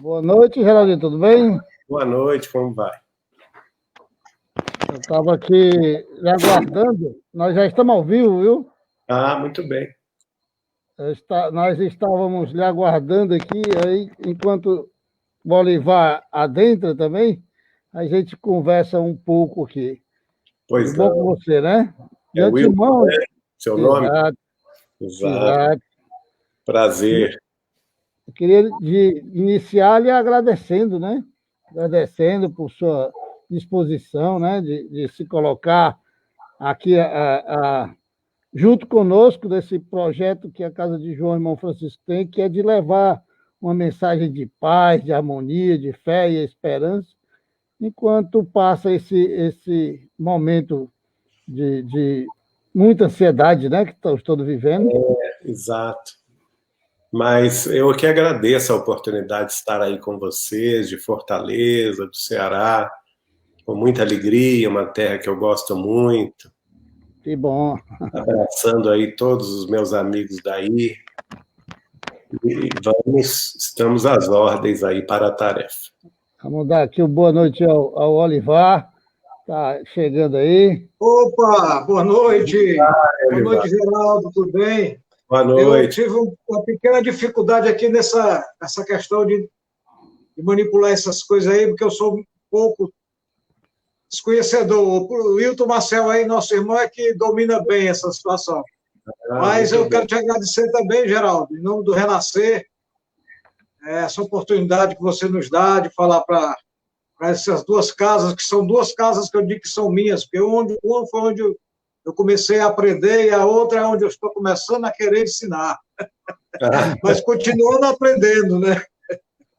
Boa noite, Geraldinho, tudo bem? Boa noite, como vai? Eu estava aqui lhe aguardando. Nós já estamos ao vivo, viu? Ah, muito bem. Nós estávamos lhe aguardando aqui, aí, enquanto Bolivar adentra também, a gente conversa um pouco aqui. Pois Tudo bom com não. você, né? De É Wilton, antemão, né? Seu nome? exato, Exato. exato. Prazer. Eu queria iniciar lhe agradecendo, né? Agradecendo por sua disposição, né? De se colocar aqui junto conosco desse projeto que a Casa de João Irmão Francisco tem, que é de levar uma mensagem de paz, de harmonia, de fé e esperança, enquanto passa esse momento de muita ansiedade, né? Que estamos todos vivendo. Exato. Mas eu que agradeço a oportunidade de estar aí com vocês, de Fortaleza, do Ceará, com muita alegria, uma terra que eu gosto muito. Que bom. Abraçando aí todos os meus amigos daí. E estamos às ordens aí para a tarefa. Vamos dar aqui uma boa noite ao Olivar, está chegando aí. Opa, boa noite. Boa noite, Geraldo, tudo bem? Boa noite. Eu tive uma pequena dificuldade aqui nessa questão de manipular essas coisas aí, porque eu sou um pouco desconhecedor. O Wilton Marcel aí, nosso irmão, é que domina bem essa situação. Mas eu quero te agradecer também, Geraldo, em nome do Renascer, essa oportunidade que você nos dá de falar para essas duas casas, que são duas casas que eu digo que são minhas, porque uma foi onde eu comecei a aprender e a outra é onde eu estou começando a querer ensinar. Mas continuando aprendendo, né?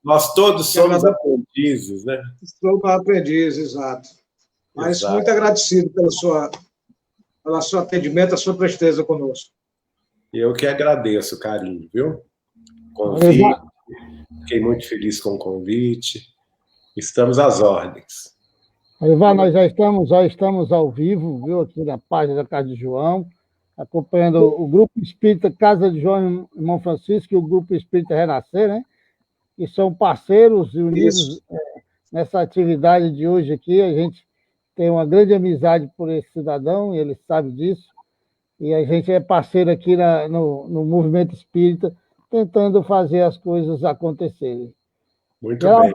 Nós todos somos aprendizes, né? Somos aprendizes, exato. Mas exato. Muito agradecido pelo seu atendimento, a sua presteza conosco. Eu que agradeço o carinho, viu? Convite. Fiquei muito feliz com o convite. Estamos às ordens. Ivan, nós já estamos ao vivo, viu, aqui na página da Casa de João, acompanhando o Grupo Espírita Casa de João Irmão Francisco e o Grupo Espírita Renascer, né? Que são parceiros e unidos nessa atividade de hoje aqui. A gente tem uma grande amizade por esse cidadão, e ele sabe disso, e a gente é parceiro aqui no movimento espírita, tentando fazer as coisas acontecerem. Muito bem.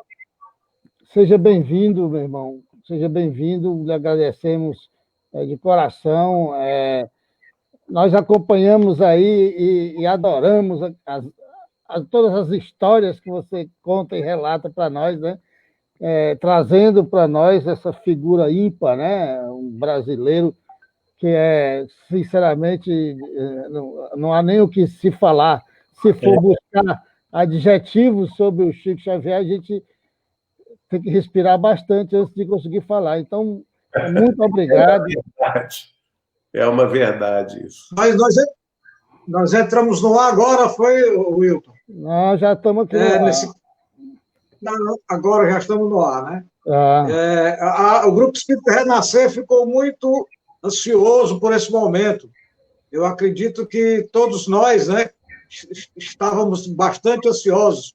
Seja bem-vindo, meu irmão. Seja bem-vindo, lhe agradecemos de coração. Nós acompanhamos aí e adoramos todas as histórias que você conta e relata para nós, né? Trazendo para nós essa figura ímpar, né? Um brasileiro que sinceramente, não há nem o que se falar. Se for buscar adjetivos sobre o Chico Xavier, a gente tem que respirar bastante antes de conseguir falar. Então, muito obrigado. É uma verdade isso. Mas nós entramos no ar agora, foi, Wilton? Nós já estamos aqui no ar. Agora já estamos no ar, né? O Grupo Espírita Renascer ficou muito ansioso por esse momento. Eu acredito que todos nós, né, estávamos bastante ansiosos.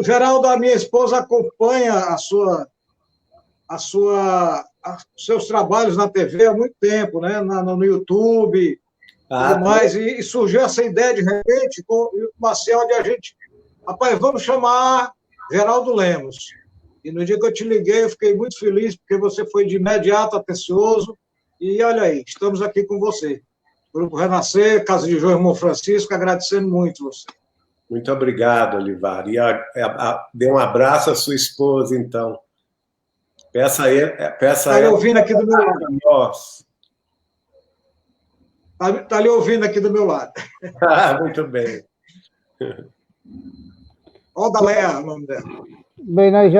Geraldo, a minha esposa, acompanha seus trabalhos na TV há muito tempo, né? No YouTube, tudo mais, e surgiu essa ideia, de repente, com o Marcel, de a gente, rapaz, vamos chamar Geraldo Lemos. E no dia que eu te liguei, eu fiquei muito feliz, porque você foi de imediato atencioso, e olha aí, estamos aqui com você. Grupo Renascer, Casa de João Irmão Francisco, agradecendo muito você. Muito obrigado, Olivar. E dê um abraço à sua esposa, então. Peça a ela. Está lhe ouvindo aqui do meu lado. Está lhe ouvindo aqui do meu lado. Muito bem. Odalea, o nome dela. Bem, nós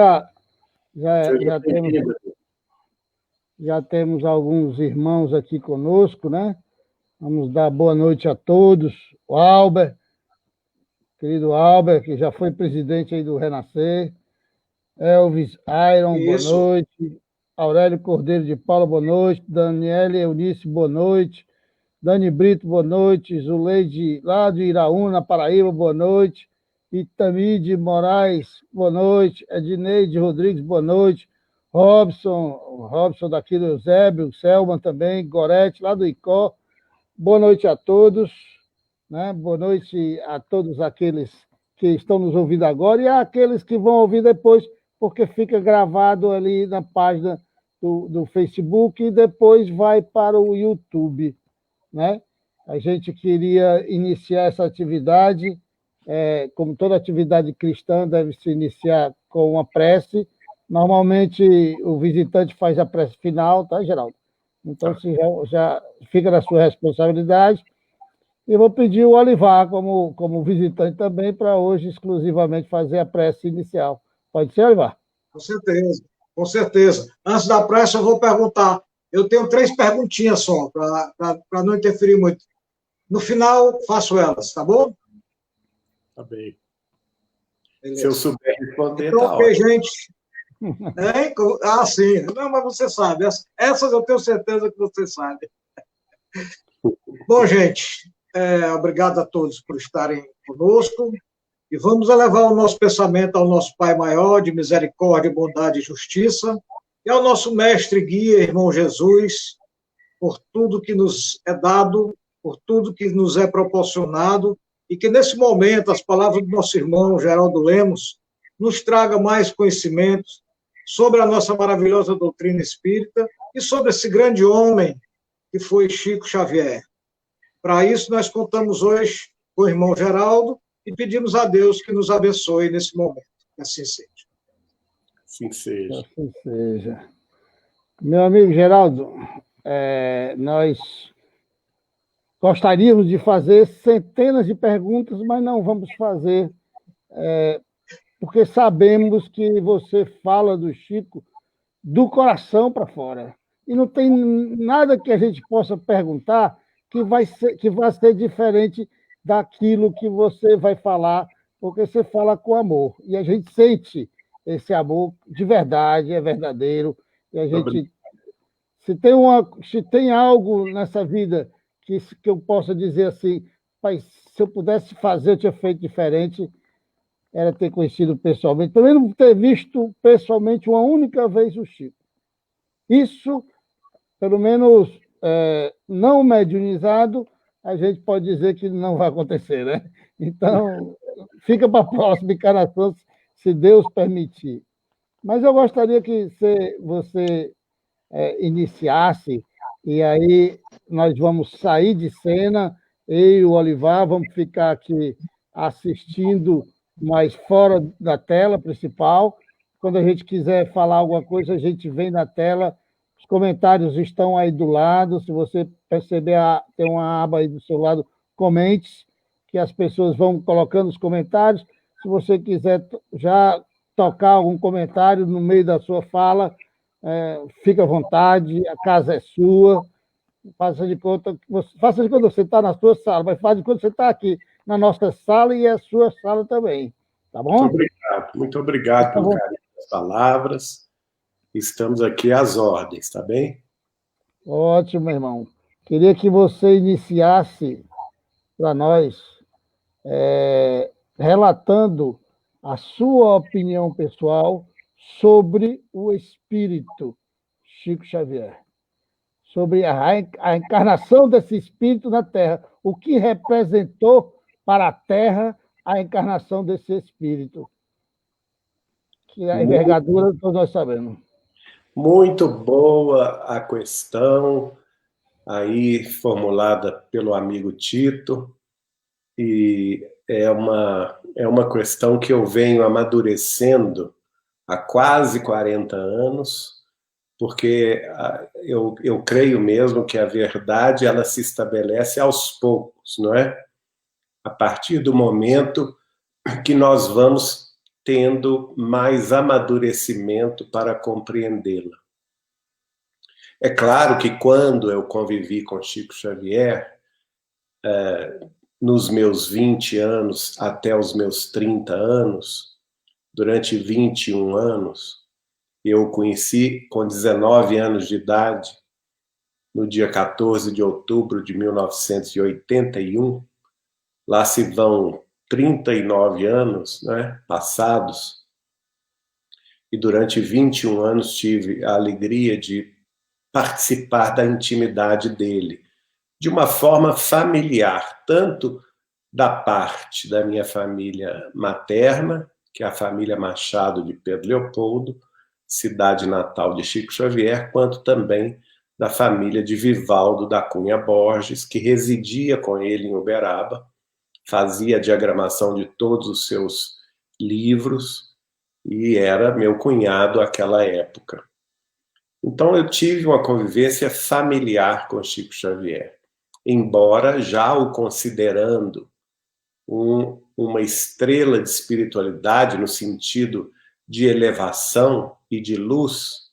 já temos alguns irmãos aqui conosco, né? Vamos dar boa noite a todos. O Albert, querido Albert, que já foi presidente aí do Renascer. Elvis Iron, Isso. Boa noite. Aurélio Cordeiro de Paula, boa noite. Daniele Eunice, boa noite. Dani Brito, boa noite. Zuleide, lá de Iraúna, Paraíba, boa noite. Itamide Moraes, boa noite. Edneide Rodrigues, boa noite. Robson daqui do Eusébio, Selma também, Gorete, lá do Icó. Boa noite a todos, né? Boa noite a todos aqueles que estão nos ouvindo agora e àqueles que vão ouvir depois, porque fica gravado ali na página do Facebook e depois vai para o YouTube, né? A gente queria iniciar essa atividade, como toda atividade cristã deve se iniciar com uma prece. Normalmente o visitante faz a prece final, tá, Geraldo? Então, já fica na sua responsabilidade. E vou pedir o Olivar, como visitante também, para hoje exclusivamente fazer a prece inicial. Pode ser, Olivar? Com certeza, com certeza. Antes da prece, eu vou perguntar. Eu tenho 3 perguntinhas só, para não interferir muito. No final, faço elas, tá bom? Tá bem. Beleza. Se eu souber responder, então, tá ok, ótimo. gente. Sim. Não, mas você sabe. Essas eu tenho certeza que você sabe. Bom, gente, obrigado a todos por estarem conosco. E vamos elevar o nosso pensamento ao nosso Pai maior, de misericórdia, bondade e justiça, e ao nosso mestre guia, irmão Jesus, por tudo que nos é dado, por tudo que nos é proporcionado, e que nesse momento as palavras do nosso irmão Geraldo Lemos nos traga mais conhecimentos sobre a nossa maravilhosa doutrina espírita e sobre esse grande homem que foi Chico Xavier. Para isso, nós contamos hoje com o irmão Geraldo e pedimos a Deus que nos abençoe nesse momento. Que assim seja. Assim seja. Assim seja. Meu amigo Geraldo, nós gostaríamos de fazer centenas de perguntas, mas não vamos fazer, porque sabemos que você fala do Chico do coração para fora. E não tem nada que a gente possa perguntar que vai ser diferente daquilo que você vai falar, porque você fala com amor. E a gente sente esse amor de verdade, é verdadeiro. E a gente, se tem algo nessa vida que eu possa dizer assim, pai, se eu pudesse fazer, eu tinha feito diferente, era ter conhecido pessoalmente, pelo menos ter visto pessoalmente uma única vez o Chico. Isso, pelo menos não mediunizado, a gente pode dizer que não vai acontecer, né? Então, fica para a próxima encarnação, se Deus permitir. Mas eu gostaria que você iniciasse, e aí nós vamos sair de cena, eu e o Olivar vamos ficar aqui assistindo, mas fora da tela principal. Quando a gente quiser falar alguma coisa, a gente vem na tela. Os comentários estão aí do lado. Se você perceber, tem uma aba aí do seu lado, comente, que as pessoas vão colocando os comentários. Se você quiser já tocar algum comentário no meio da sua fala, fica à vontade, a casa é sua. Faça de conta que você está na sua sala, mas faça de conta que você está aqui na nossa sala e é a sua sala também. Tá bom? Muito obrigado pelo carinho das palavras. Estamos aqui às ordens, tá bem? Ótimo, meu irmão. Queria que você iniciasse para nós, relatando a sua opinião pessoal sobre o espírito Chico Xavier, sobre a encarnação desse espírito na Terra, o que representou para a Terra a encarnação desse espírito, que a envergadura todos nós sabemos. Muito boa a questão aí formulada pelo amigo Tito, e é uma questão que eu venho amadurecendo há quase 40 anos, porque eu creio mesmo que a verdade ela se estabelece aos poucos, não é? A partir do momento que nós vamos tendo mais amadurecimento para compreendê-la. É claro que quando eu convivi com Chico Xavier, nos meus 20 anos até os meus 30 anos, durante 21 anos, eu o conheci com 19 anos de idade, no dia 14 de outubro de 1981. Lá se vão 39 anos, né, passados, e durante 21 anos tive a alegria de participar da intimidade dele, de uma forma familiar, tanto da parte da minha família materna, que é a família Machado de Pedro Leopoldo, cidade natal de Chico Xavier, quanto também da família de Vivaldo da Cunha Borges, que residia com ele em Uberaba, fazia a diagramação de todos os seus livros e era meu cunhado àquela época. Então eu tive uma convivência familiar com Chico Xavier, embora já o considerando uma estrela de espiritualidade no sentido de elevação e de luz,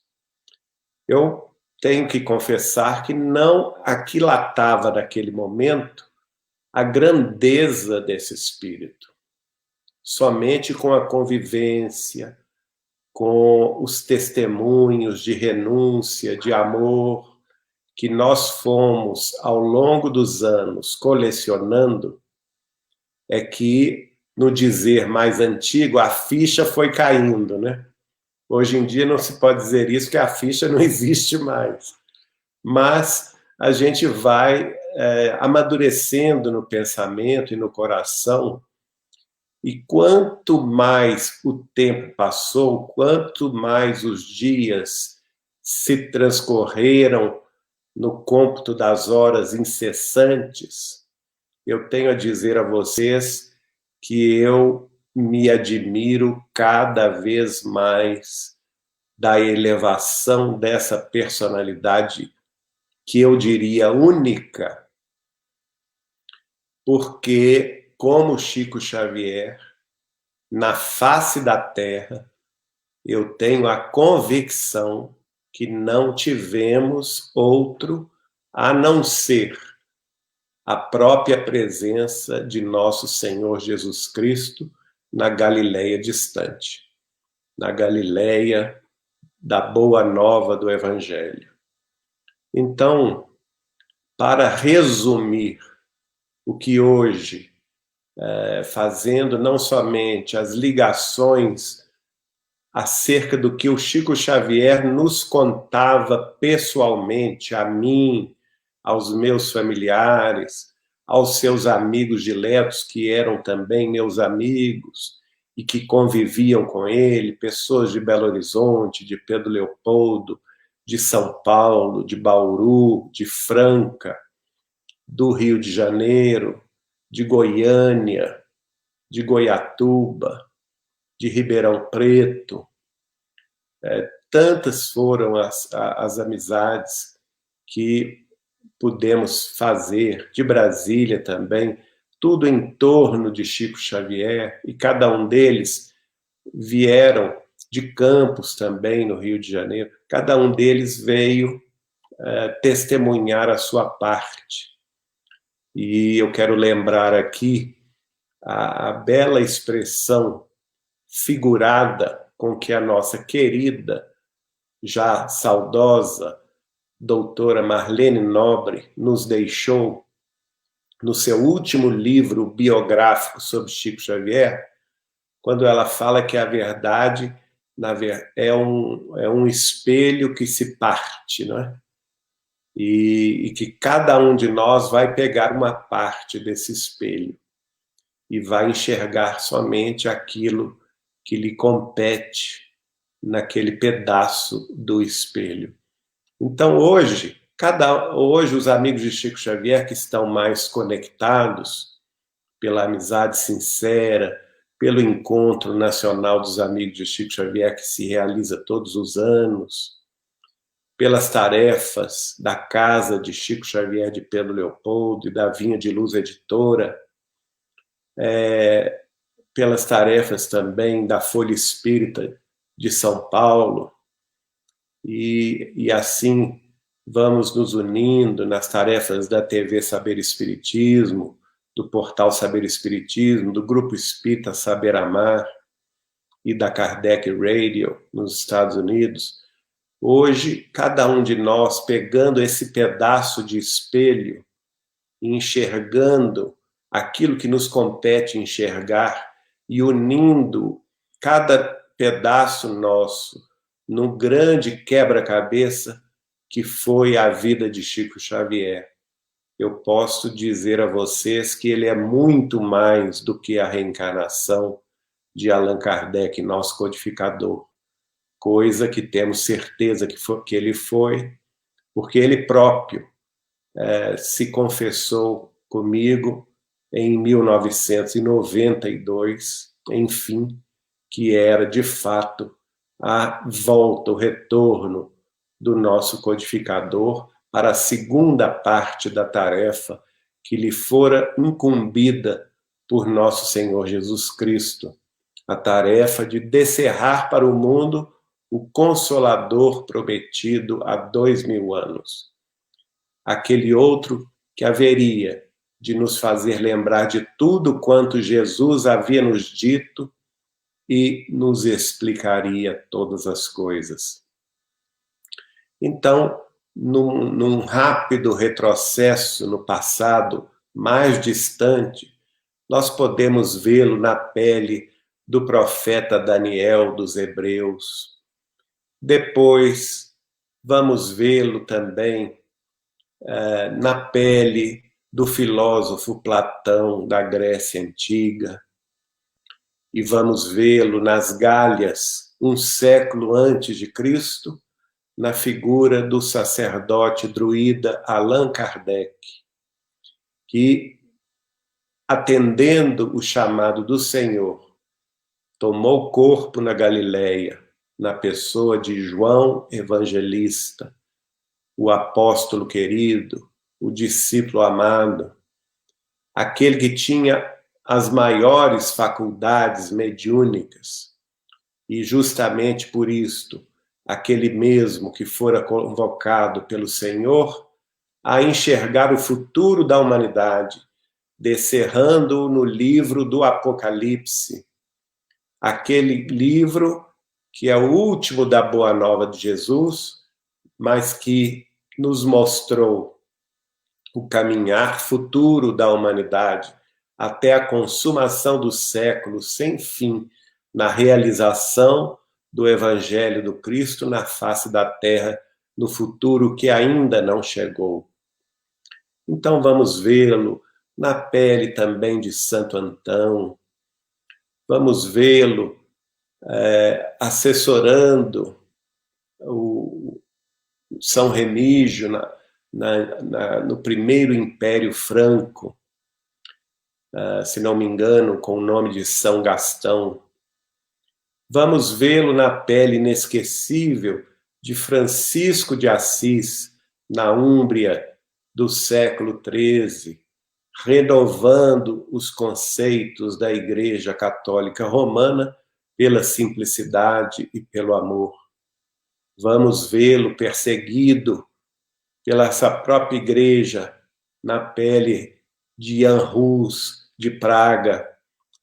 eu tenho que confessar que não aquilatava naquele momento a grandeza desse espírito. Somente com a convivência, com os testemunhos de renúncia, de amor, que nós fomos, ao longo dos anos, colecionando, é que, no dizer mais antigo, a ficha foi caindo, né? Hoje em dia não se pode dizer isso, que a ficha não existe mais. Mas a gente vai amadurecendo no pensamento e no coração, e quanto mais o tempo passou, quanto mais os dias se transcorreram no cômputo das horas incessantes, eu tenho a dizer a vocês que eu me admiro cada vez mais da elevação dessa personalidade, que eu diria única, porque, como Chico Xavier, na face da Terra, eu tenho a convicção que não tivemos outro a não ser a própria presença de nosso Senhor Jesus Cristo na Galileia distante, na Galileia da Boa Nova do Evangelho. Então, para resumir o que hoje, fazendo não somente as ligações acerca do que o Chico Xavier nos contava pessoalmente, a mim, aos meus familiares, aos seus amigos diletos, que eram também meus amigos e que conviviam com ele, pessoas de Belo Horizonte, de Pedro Leopoldo, de São Paulo, de Bauru, de Franca, do Rio de Janeiro, de Goiânia, de Goiatuba, de Ribeirão Preto. Tantas foram as amizades que pudemos fazer, de Brasília também, tudo em torno de Chico Xavier, e cada um deles vieram de Campos também, no Rio de Janeiro, cada um deles veio testemunhar a sua parte. E eu quero lembrar aqui a bela expressão figurada com que a nossa querida, já saudosa, doutora Marlene Nobre nos deixou no seu último livro biográfico sobre Chico Xavier, quando ela fala que a verdade é um espelho que se parte, não é? E que cada um de nós vai pegar uma parte desse espelho e vai enxergar somente aquilo que lhe compete naquele pedaço do espelho. Então, hoje os amigos de Chico Xavier que estão mais conectados pela amizade sincera, pelo Encontro Nacional dos Amigos de Chico Xavier, que se realiza todos os anos, pelas tarefas da Casa de Chico Xavier de Pedro Leopoldo e da Vinha de Luz Editora, pelas tarefas também da Folha Espírita de São Paulo, e assim vamos nos unindo nas tarefas da TV Saber Espiritismo, do portal Saber Espiritismo, do Grupo Espírita Saber Amar e da Kardec Radio nos Estados Unidos. Hoje, cada um de nós pegando esse pedaço de espelho e enxergando aquilo que nos compete enxergar e unindo cada pedaço nosso num grande quebra-cabeça que foi a vida de Chico Xavier. Eu posso dizer a vocês que ele é muito mais do que a reencarnação de Allan Kardec, nosso codificador, coisa que temos certeza que ele foi, porque ele próprio se confessou comigo em 1992, enfim, que era de fato a volta, o retorno do nosso codificador para a segunda parte da tarefa que lhe fora incumbida por nosso Senhor Jesus Cristo, a tarefa de descerrar para o mundo o Consolador prometido há 2000 anos. Aquele outro que haveria de nos fazer lembrar de tudo quanto Jesus havia nos dito e nos explicaria todas as coisas. Então, num rápido retrocesso no passado mais distante, nós podemos vê-lo na pele do profeta Daniel dos Hebreus. Depois, vamos vê-lo também na pele do filósofo Platão da Grécia Antiga, e vamos vê-lo nas Gálias, um século antes de Cristo, na figura do sacerdote druida Allan Kardec, que, atendendo o chamado do Senhor, tomou corpo na Galileia, na pessoa de João Evangelista, o apóstolo querido, o discípulo amado, aquele que tinha as maiores faculdades mediúnicas, e justamente por isto, aquele mesmo que fora convocado pelo Senhor a enxergar o futuro da humanidade, descerrando-o no livro do Apocalipse, aquele livro que é o último da Boa Nova de Jesus, mas que nos mostrou o caminhar futuro da humanidade até a consumação do século sem fim, na realização do Evangelho do Cristo na face da terra, no futuro que ainda não chegou. Então vamos vê-lo na pele também de Santo Antão, vamos vê-lo assessorando o São Remígio no primeiro Império Franco, se não me engano, com o nome de São Gastão. Vamos vê-lo na pele inesquecível de Francisco de Assis, na Úmbria do século XIII, renovando os conceitos da Igreja Católica Romana pela simplicidade e pelo amor. Vamos vê-lo perseguido pela essa própria Igreja, na pele de Jan Hus, de Praga,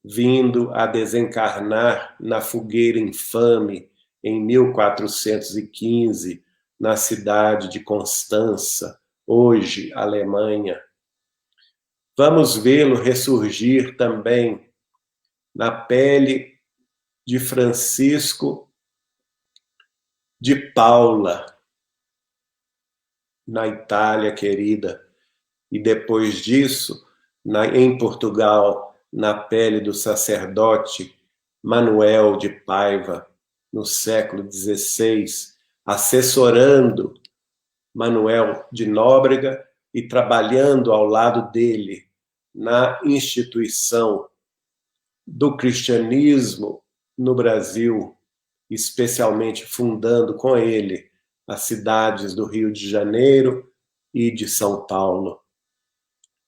vindo a desencarnar na fogueira infame em 1415, na cidade de Constança, hoje Alemanha. Vamos vê-lo ressurgir também na pele de Francisco de Paula, na Itália querida, e depois disso, em Portugal, na pele do sacerdote Manuel de Paiva, no século XVI, assessorando Manuel de Nóbrega e trabalhando ao lado dele na instituição do cristianismo no Brasil, especialmente fundando com ele as cidades do Rio de Janeiro e de São Paulo.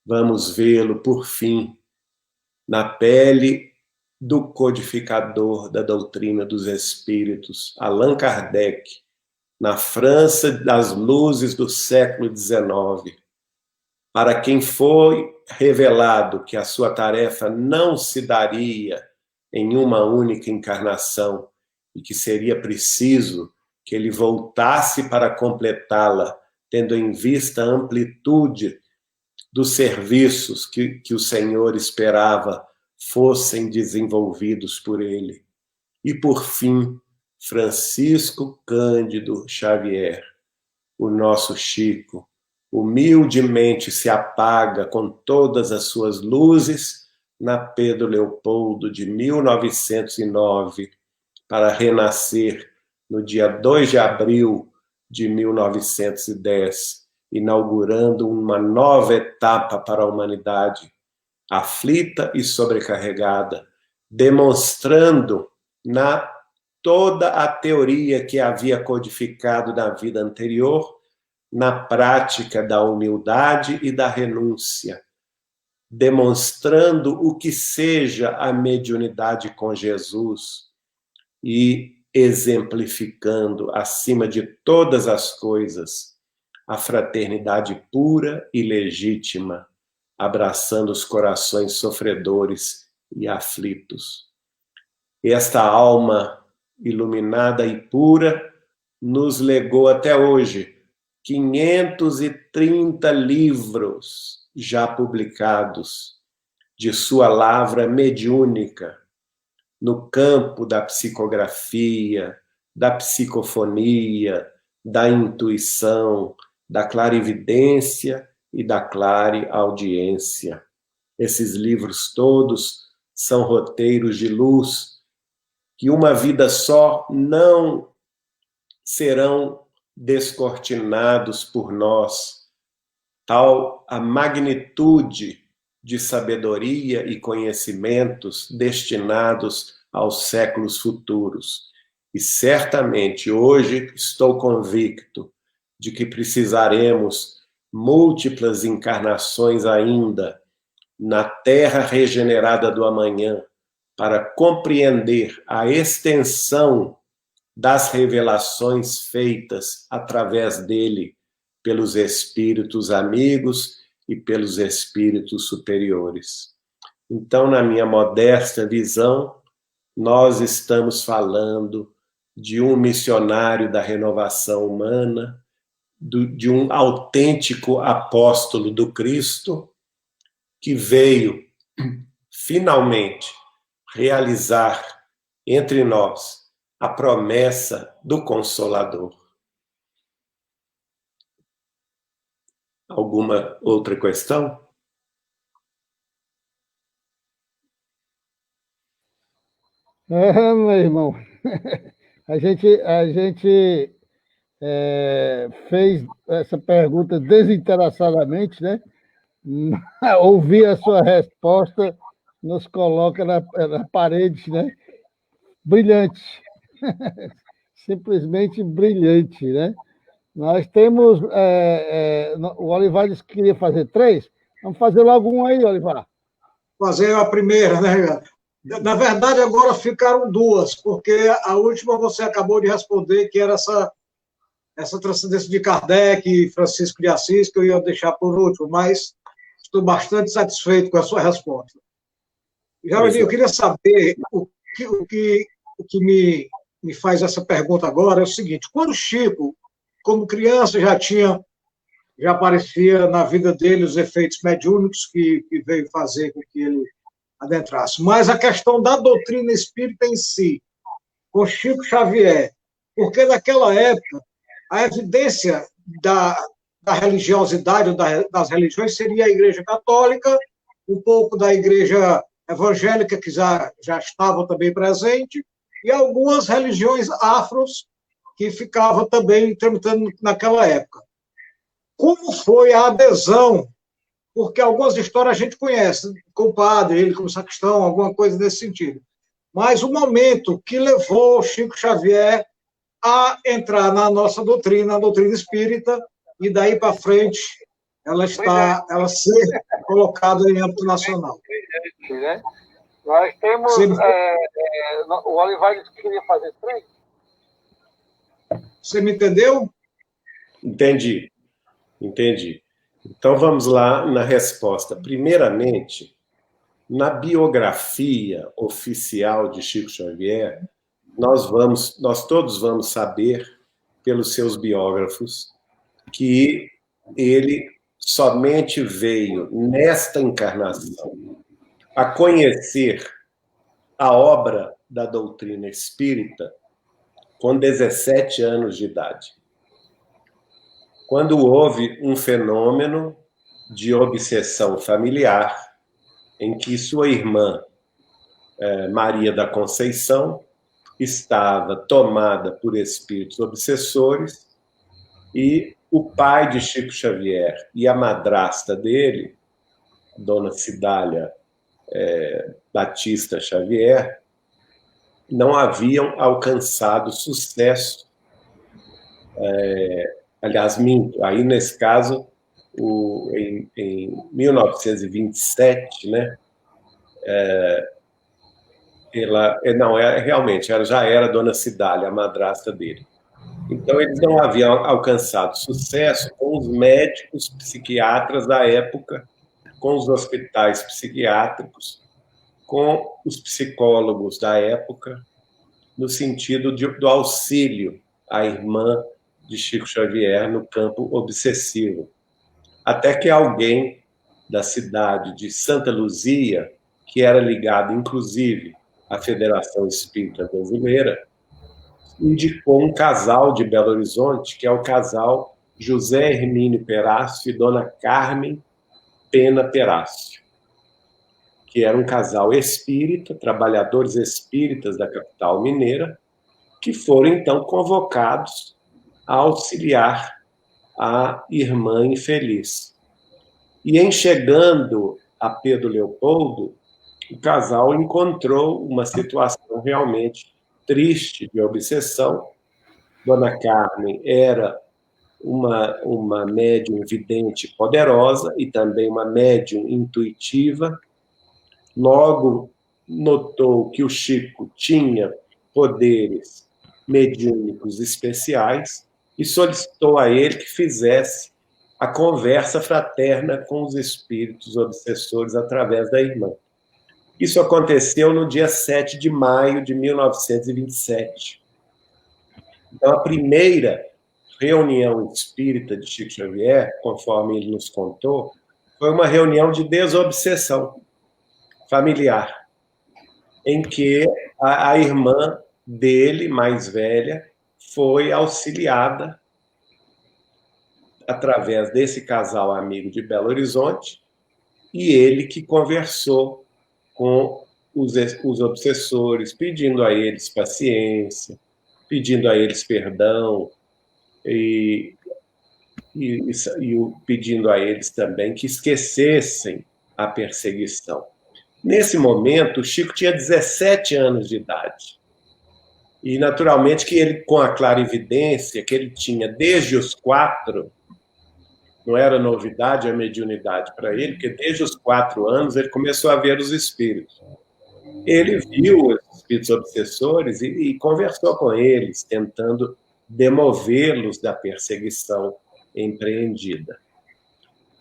Vamos vê-lo, por fim, na pele do codificador da doutrina dos espíritos, Allan Kardec, na França das luzes do século XIX, para quem foi revelado que a sua tarefa não se daria em uma única encarnação e que seria preciso que ele voltasse para completá-la, tendo em vista a amplitude dos serviços que o Senhor esperava fossem desenvolvidos por ele. E, por fim, Francisco Cândido Xavier, o nosso Chico, humildemente se apaga com todas as suas luzes na Pedro Leopoldo de 1909, para renascer no dia 2 de abril de 1910, inaugurando uma nova etapa para a humanidade, aflita e sobrecarregada, demonstrando toda a teoria que havia codificado na vida anterior, na prática da humildade e da renúncia, demonstrando o que seja a mediunidade com Jesus e exemplificando, acima de todas as coisas, a fraternidade pura e legítima, abraçando os corações sofredores e aflitos. Esta alma iluminada e pura nos legou até hoje 530 livros já publicados de sua lavra mediúnica no campo da psicografia, da psicofonia, da intuição, da clarividência e da clareaudiência. Esses livros todos são roteiros de luz que uma vida só não serão descortinados por nós. Tal a magnitude de sabedoria e conhecimentos destinados aos séculos futuros. E certamente hoje estou convicto de que precisaremos múltiplas encarnações ainda na terra regenerada do amanhã para compreender a extensão das revelações feitas através dele pelos espíritos amigos e pelos espíritos superiores. Então, na minha modesta visão, nós estamos falando de um missionário da renovação humana, de um autêntico apóstolo do Cristo, que veio, finalmente, realizar entre nós a promessa do Consolador. Alguma outra questão? Meu irmão, a gente fez essa pergunta desinteressadamente, né? Ouvir a sua resposta nos coloca na parede, né? Brilhante, simplesmente brilhante, né? Nós temos, o Olivar disse que queria fazer 3, vamos fazer logo um aí, Olivar. Fazer a primeira, né? Na verdade, agora ficaram 2, porque a última você acabou de responder, que era essa transcendência de Kardec e Francisco de Assis, que eu ia deixar por último, mas estou bastante satisfeito com a sua resposta. Geraldinho, eu queria saber o que me faz essa pergunta agora é o seguinte: quando o Chico, como criança, já aparecia na vida dele os efeitos mediúnicos que veio fazer com que ele adentrasse, mas a questão da doutrina espírita em si, com Chico Xavier, porque naquela época a evidência da religiosidade, das religiões, seria a Igreja Católica, um pouco da Igreja Evangélica, que já estava também presente, e algumas religiões afros que ficavam também tramitando naquela época. Como foi a adesão? Porque algumas histórias a gente conhece, com o padre, ele como sacristão, alguma coisa nesse sentido. Mas o momento que levou Chico Xavier a entrar na nossa doutrina, a doutrina espírita, e daí para frente ela ser colocada em âmbito nacional. Né? Nós temos... o Olivar disse que queria fazer 3. Você me entendeu? Entendi. Então vamos lá na resposta. Primeiramente, na biografia oficial de Chico Xavier, nós todos vamos saber, pelos seus biógrafos, que ele somente veio nesta encarnação a conhecer a obra da doutrina espírita com 17 anos de idade, quando houve um fenômeno de obsessão familiar em que sua irmã, Maria da Conceição, estava tomada por espíritos obsessores e o pai de Chico Xavier e a madrasta dele, Dona Cidália Batista Xavier, não haviam alcançado sucesso. Aliás, minto, aí nesse caso, em 1927, né, realmente, ela já era Dona Cidália, a madrasta dele. Então, eles não haviam alcançado sucesso com os médicos psiquiatras da época, com os hospitais psiquiátricos, com os psicólogos da época, no sentido do auxílio à irmã de Chico Xavier no campo obsessivo. Até que alguém da cidade de Santa Luzia, que era ligado, inclusive, à Federação Espírita Brasileira, indicou um casal de Belo Horizonte, que é o casal José Hermínio Perácio e Dona Carmen Pena Perácio, que era um casal espírita, trabalhadores espíritas da capital mineira, que foram, então, convocados a auxiliar a irmã infeliz. E, em chegando a Pedro Leopoldo, o casal encontrou uma situação realmente triste de obsessão. Dona Carmen era uma médium vidente poderosa e também uma médium intuitiva. Logo notou que o Chico tinha poderes mediúnicos especiais e solicitou a ele que fizesse a conversa fraterna com os espíritos obsessores através da irmã. Isso aconteceu no dia 7 de maio de 1927. Então, a primeira reunião espírita de Chico Xavier, conforme ele nos contou, foi uma reunião de desobsessão familiar, em que a irmã dele, mais velha, foi auxiliada através desse casal amigo de Belo Horizonte, e ele que conversou com os obsessores, pedindo a eles paciência, pedindo a eles perdão e pedindo a eles também que esquecessem a perseguição. Nesse momento, o Chico tinha 17 anos de idade. E, naturalmente, que ele, com a clarividência que ele tinha desde os 4, não era novidade a mediunidade para ele, porque desde os 4 anos ele começou a ver os espíritos. Ele viu os espíritos obsessores e conversou com eles, tentando demovê-los da perseguição empreendida.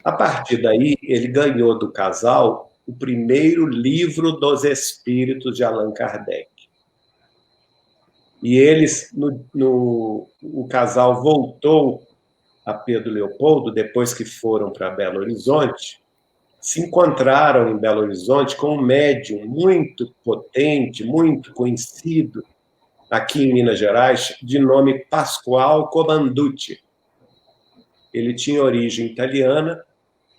A partir daí, ele ganhou do casal o primeiro livro dos Espíritos de Allan Kardec. E eles, o casal voltou a Pedro Leopoldo, depois que foram para Belo Horizonte, se encontraram em Belo Horizonte com um médium muito potente, muito conhecido, aqui em Minas Gerais, de nome Pascoal Comanducci. Ele tinha origem italiana,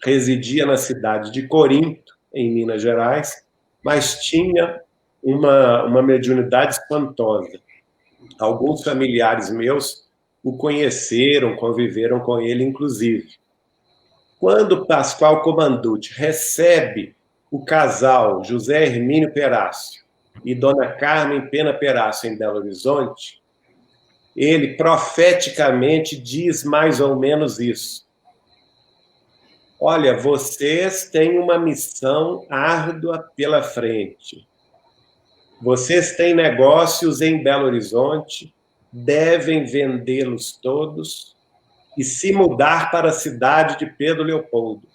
residia na cidade de Corinto, em Minas Gerais, mas tinha uma mediunidade espantosa. Alguns familiares meus o conheceram, conviveram com ele, inclusive. Quando Pascoal Comanducci recebe o casal José Hermínio Perácio e Dona Carmen Pena Perácio em Belo Horizonte, ele profeticamente diz mais ou menos isso. Olha, vocês têm uma missão árdua pela frente. Vocês têm negócios em Belo Horizonte, devem vendê-los todos e se mudar para a cidade de Pedro Leopoldo.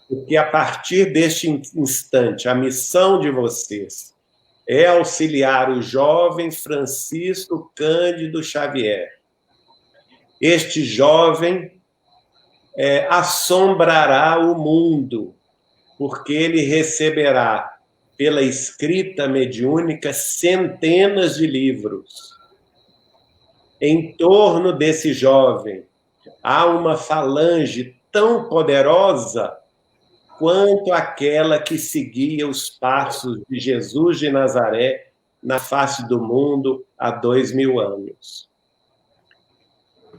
Porque a partir deste instante, a missão de vocês é auxiliar o jovem Francisco Cândido Xavier. Este jovem assombrará o mundo, porque ele receberá, pela escrita mediúnica, centenas de livros. Em torno desse jovem há uma falange tão poderosa quanto aquela que seguia os passos de Jesus de Nazaré na face do mundo há 2000 anos.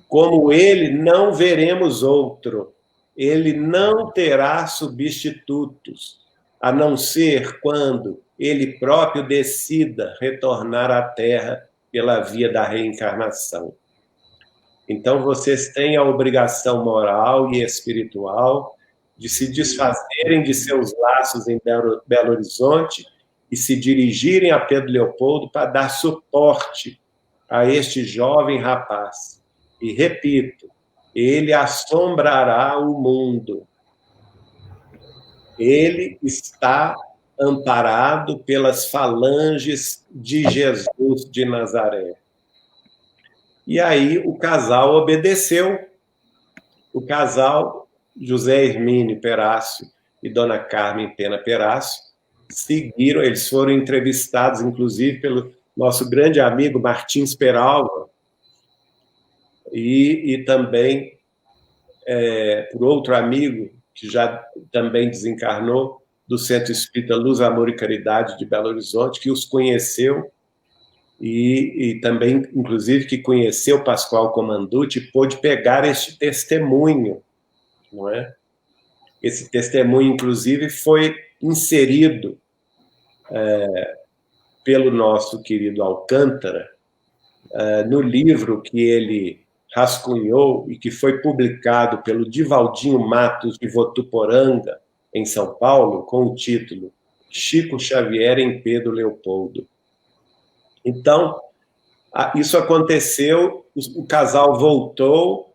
Como ele, não veremos outro. Ele não terá substitutos, a não ser quando ele próprio decida retornar à Terra pela via da reencarnação. Então, vocês têm a obrigação moral e espiritual de se desfazerem de seus laços em Belo Horizonte e se dirigirem a Pedro Leopoldo para dar suporte a este jovem rapaz. E repito, ele assombrará o mundo. Ele está amparado pelas falanges de Jesus de Nazaré. E aí o casal obedeceu. O casal, José Hermínio Perácio e Dona Carmen Pena Perácio, seguiram, eles foram entrevistados, inclusive, pelo nosso grande amigo Martins Peralva, e também por outro amigo, que já também desencarnou, do Centro Espírita Luz, Amor e Caridade de Belo Horizonte, que os conheceu, e também, inclusive, que conheceu Pascoal Comanduti, pôde pegar este testemunho, não é? Esse testemunho, inclusive, foi inserido pelo nosso querido Alcântara no livro que ele rascunhou e que foi publicado pelo Divaldinho Matos de Votuporanga, em São Paulo, com o título Chico Xavier em Pedro Leopoldo. Então, isso aconteceu, o casal voltou,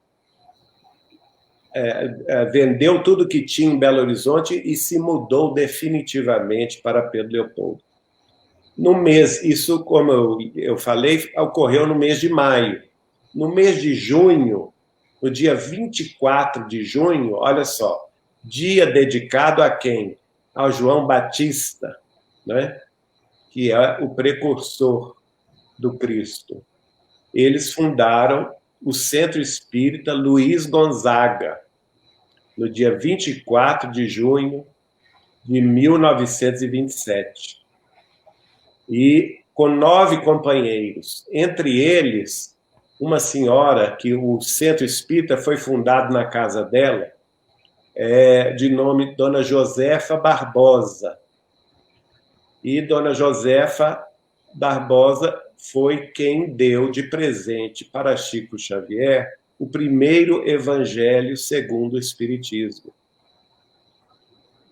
vendeu tudo que tinha em Belo Horizonte e se mudou definitivamente para Pedro Leopoldo. No mês, isso, como eu falei, ocorreu no mês de maio. No mês de junho, no dia 24 de junho, olha só, dia dedicado a quem? Ao João Batista, né? Que é o precursor do Cristo. Eles fundaram o Centro Espírita Luiz Gonzaga, no dia 24 de junho de 1927. E com 9 companheiros, entre eles uma senhora que o Centro Espírita foi fundado na casa dela, de nome Dona Josefa Barbosa. E Dona Josefa Barbosa foi quem deu de presente para Chico Xavier o primeiro evangelho segundo o Espiritismo.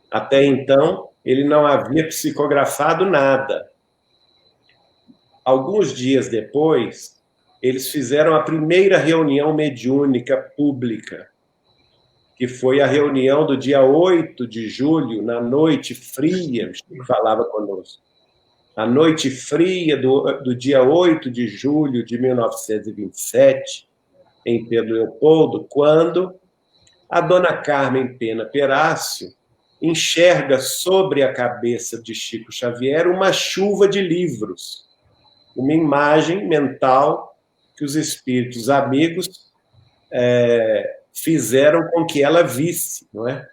Até então, ele não havia psicografado nada. Alguns dias depois, eles fizeram a primeira reunião mediúnica pública, que foi a reunião do dia 8 de julho, na noite fria, o Chico falava conosco, a noite fria do dia 8 de julho de 1927, em Pedro Leopoldo, quando a Dona Carmen Pena Perácio enxerga sobre a cabeça de Chico Xavier uma chuva de livros, uma imagem mental que os espíritos amigos fizeram com que ela visse, não é?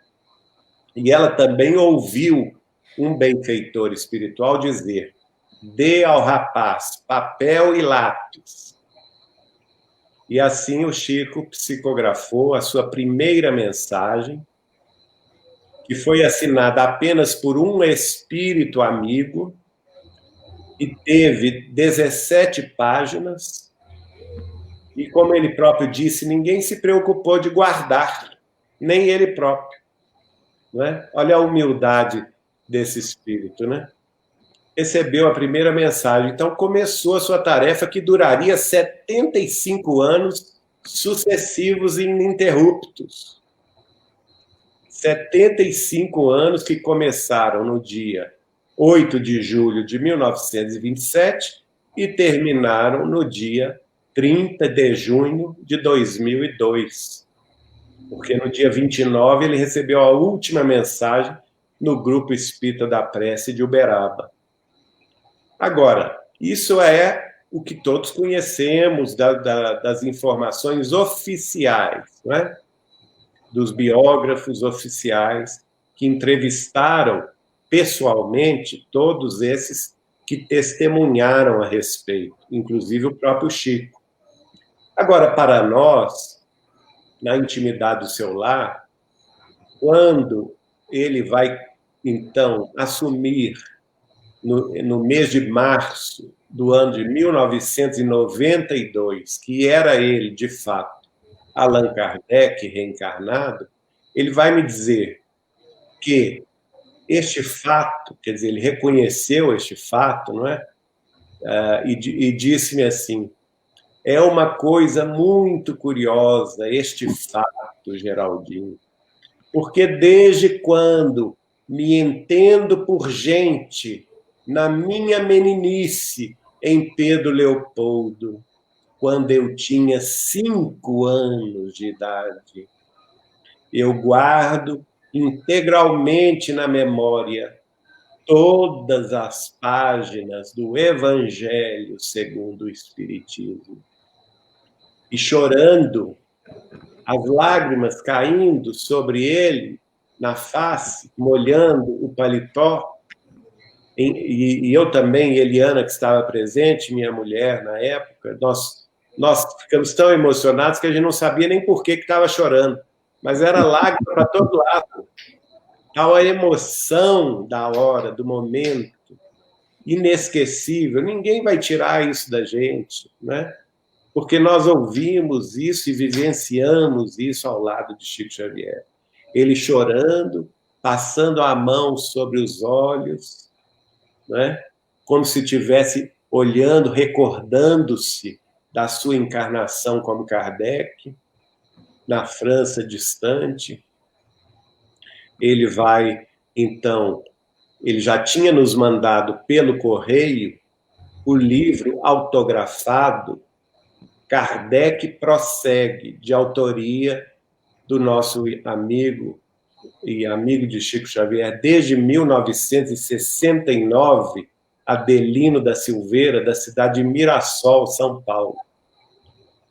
E ela também ouviu um benfeitor espiritual dizer: dê ao rapaz papel e lápis. E assim o Chico psicografou a sua primeira mensagem, que foi assinada apenas por um espírito amigo, e teve 17 páginas, e como ele próprio disse, ninguém se preocupou de guardar, nem ele próprio. Não é? Olha a humildade desse espírito, né? Recebeu a primeira mensagem, então começou a sua tarefa, que duraria 75 anos sucessivos e ininterruptos. 75 anos que começaram no dia 8 de julho de 1927 e terminaram no dia 30 de junho de 2002. porque no dia 29 ele recebeu a última mensagem no Grupo Espírita da Prece de Uberaba. Agora, isso é o que todos conhecemos das informações oficiais, não é? Dos biógrafos oficiais que entrevistaram pessoalmente todos esses que testemunharam a respeito, inclusive o próprio Chico. Agora, para nós, na intimidade do seu lar, quando ele vai, então, assumir, no mês de março do ano de 1992, que era ele, de fato, Allan Kardec reencarnado, ele vai me dizer que este fato, quer dizer, ele reconheceu este fato, não é? E disse-me assim: é uma coisa muito curiosa este fato, Geraldinho, porque desde quando me entendo por gente, na minha meninice, em Pedro Leopoldo, quando eu tinha 5 anos de idade, eu guardo integralmente na memória todas as páginas do Evangelho segundo o Espiritismo. E chorando, as lágrimas caindo sobre ele, na face, molhando o paletó, e eu também, Eliana, que estava presente, minha mulher na época, nós ficamos tão emocionados que a gente não sabia nem por que estava chorando, mas era lágrima para todo lado. Tal a emoção da hora, do momento, inesquecível, ninguém vai tirar isso da gente, né? Porque nós ouvimos isso e vivenciamos isso ao lado de Chico Xavier. Ele chorando, passando a mão sobre os olhos, né? Como se estivesse olhando, recordando-se da sua encarnação como Kardec, na França distante. Ele vai, então, ele já tinha nos mandado pelo correio o livro autografado Kardec Prossegue, de autoria do nosso amigo e amigo de Chico Xavier desde 1969, Adelino da Silveira, da cidade de Mirassol, São Paulo.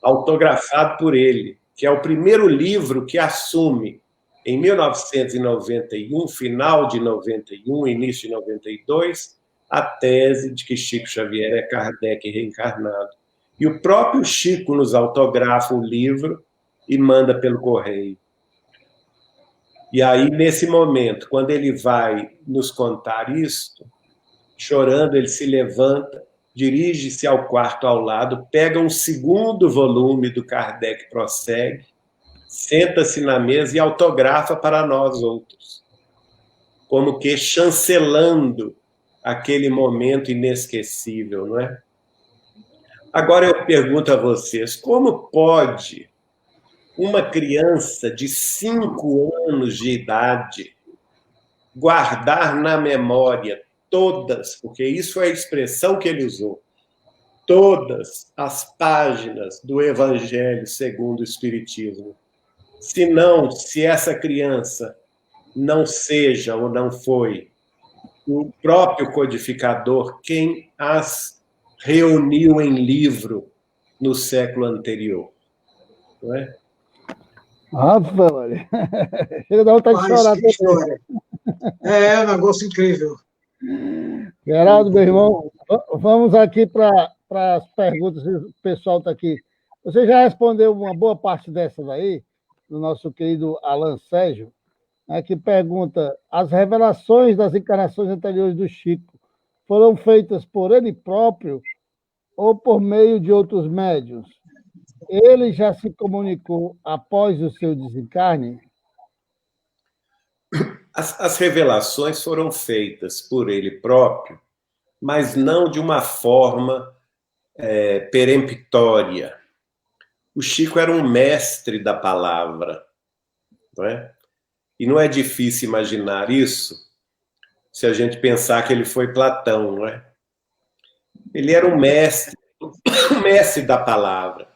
Autografado por ele, que é o primeiro livro que assume, em 1991, final de 91, início de 92, a tese de que Chico Xavier é Kardec reencarnado. E o próprio Chico nos autografa o livro e manda pelo correio. E aí, nesse momento, quando ele vai nos contar isto, chorando, ele se levanta, dirige-se ao quarto ao lado, pega um segundo volume do Kardec Prossegue, senta-se na mesa e autografa para nós outros, como que chancelando aquele momento inesquecível, não é? Agora eu pergunto a vocês, como pode uma criança de 5 anos de idade guardar na memória todas, porque isso é a expressão que ele usou, todas as páginas do Evangelho segundo o Espiritismo? Se essa criança não seja ou não foi o próprio codificador quem as reuniu em livro no século anterior, não é? Olha. Chega da vontade de chorar. Que história. É um negócio incrível. Geraldo, meu irmão, vamos aqui para as perguntas. O pessoal está aqui. Você já respondeu uma boa parte dessas aí, do nosso querido Alan Sérgio, né, que pergunta: as revelações das encarnações anteriores do Chico foram feitas por ele próprio ou por meio de outros médiuns? Ele já se comunicou após o seu desencarne? As revelações foram feitas por ele próprio, mas não de uma forma peremptória. O Chico era um mestre da palavra, não é? E não é difícil imaginar isso se a gente pensar que ele foi Platão, não é? Ele era um mestre da palavra.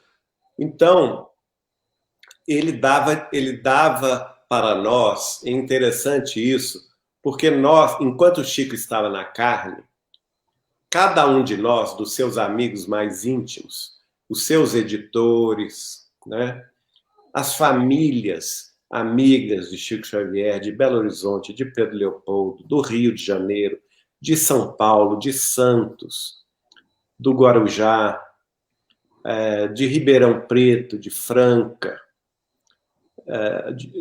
Então, ele dava para nós, é interessante isso, porque nós, enquanto o Chico estava na carne, cada um de nós, dos seus amigos mais íntimos, os seus editores, né, as famílias amigas de Chico Xavier, de Belo Horizonte, de Pedro Leopoldo, do Rio de Janeiro, de São Paulo, de Santos, do Guarujá, de Ribeirão Preto, de Franca,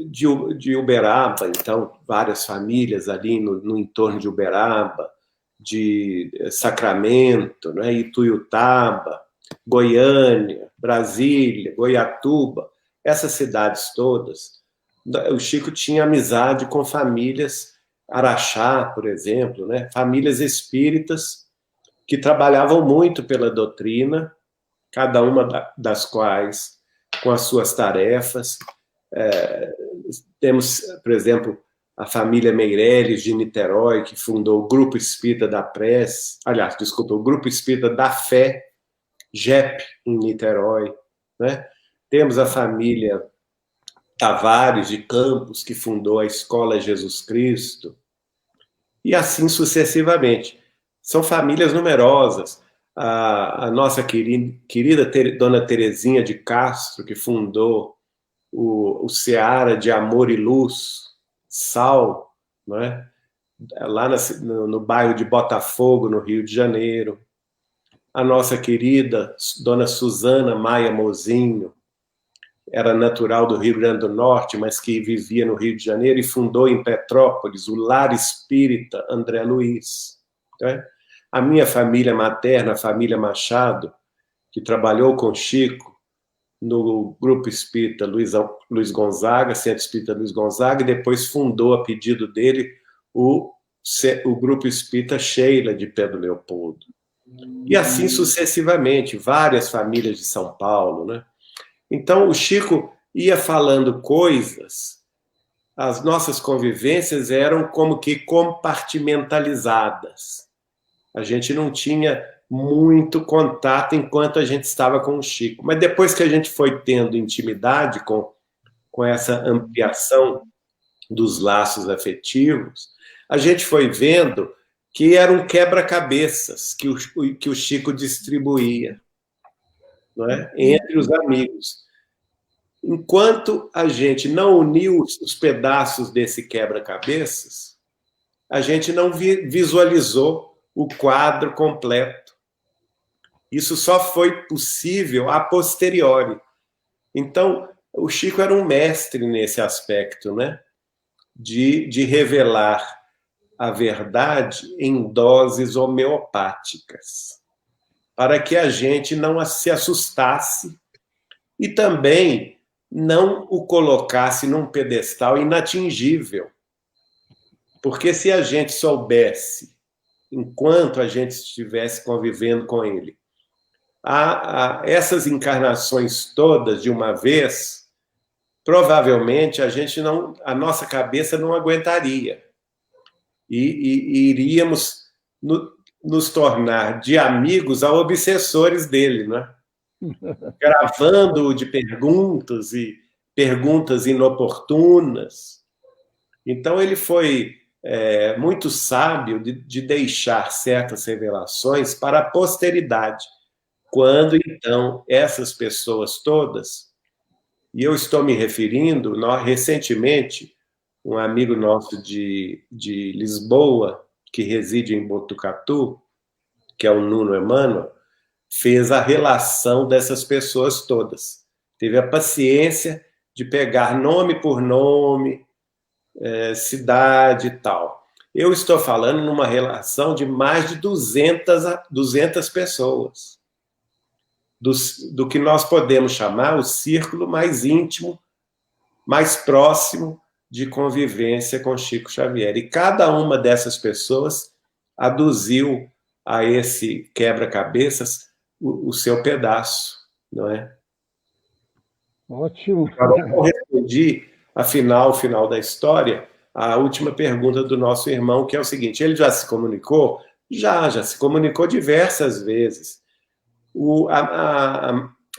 de Uberaba, então, várias famílias ali no entorno de Uberaba, de Sacramento, né, Ituiutaba, Goiânia, Brasília, Goiatuba, essas cidades todas, o Chico tinha amizade com famílias, Araxá, por exemplo, né, famílias espíritas que trabalhavam muito pela doutrina, cada uma das quais com as suas tarefas. Temos, por exemplo, a família Meireles de Niterói, que fundou o Grupo Espírita da Prece, aliás, desculpa, o Grupo Espírita da Fé, GEP, em Niterói, né? Temos a família Tavares de Campos, que fundou a Escola Jesus Cristo, e assim sucessivamente. São famílias numerosas. A nossa querida Dona Terezinha de Castro, que fundou o Seara de Amor e Luz, Sal, né? Lá no bairro de Botafogo, no Rio de Janeiro. A nossa querida Dona Susana Maia Mozinho, era natural do Rio Grande do Norte, mas que vivia no Rio de Janeiro e fundou em Petrópolis o Lar Espírita André Luiz. Né? A minha família materna, a família Machado, que trabalhou com Chico no Grupo Espírita Luiz Gonzaga, Centro Espírita Luiz Gonzaga, e depois fundou, a pedido dele, o Grupo Espírita Sheila de Pedro Leopoldo. E assim sucessivamente, várias famílias de São Paulo, né? Então, o Chico ia falando coisas, as nossas convivências eram como que compartimentalizadas. A gente não tinha muito contato enquanto a gente estava com o Chico. Mas depois que a gente foi tendo intimidade com essa ampliação dos laços afetivos, a gente foi vendo que era um quebra-cabeças que o Chico distribuía, não é? Entre os amigos. Enquanto a gente não uniu os pedaços desse quebra-cabeças, a gente não visualizou o quadro completo. Isso só foi possível a posteriori. Então, o Chico era um mestre nesse aspecto, né? De revelar a verdade em doses homeopáticas, para que a gente não se assustasse e também não o colocasse num pedestal inatingível. Porque se a gente soubesse, enquanto a gente estivesse convivendo com ele, essas encarnações todas de uma vez, provavelmente a nossa cabeça não aguentaria. E iríamos nos tornar de amigos a obsessores dele, né? Gravando-o de perguntas inoportunas. Então, ele foi muito sábio de deixar certas revelações para a posteridade, quando, então, essas pessoas todas, e eu estou me referindo, recentemente, um amigo nosso de Lisboa, que reside em Botucatu, que é o Nuno Emmanuel, fez a relação dessas pessoas todas. Teve a paciência de pegar nome por nome, cidade e tal. Eu estou falando numa relação de mais de 200 pessoas, do que nós podemos chamar o círculo mais íntimo, mais próximo de convivência com Chico Xavier. E cada uma dessas pessoas aduziu a esse quebra-cabeças o seu pedaço, não é? Ótimo. Agora, eu respondi, afinal, o final da história, a última pergunta do nosso irmão, que é o seguinte: ele já se comunicou? Já se comunicou diversas vezes.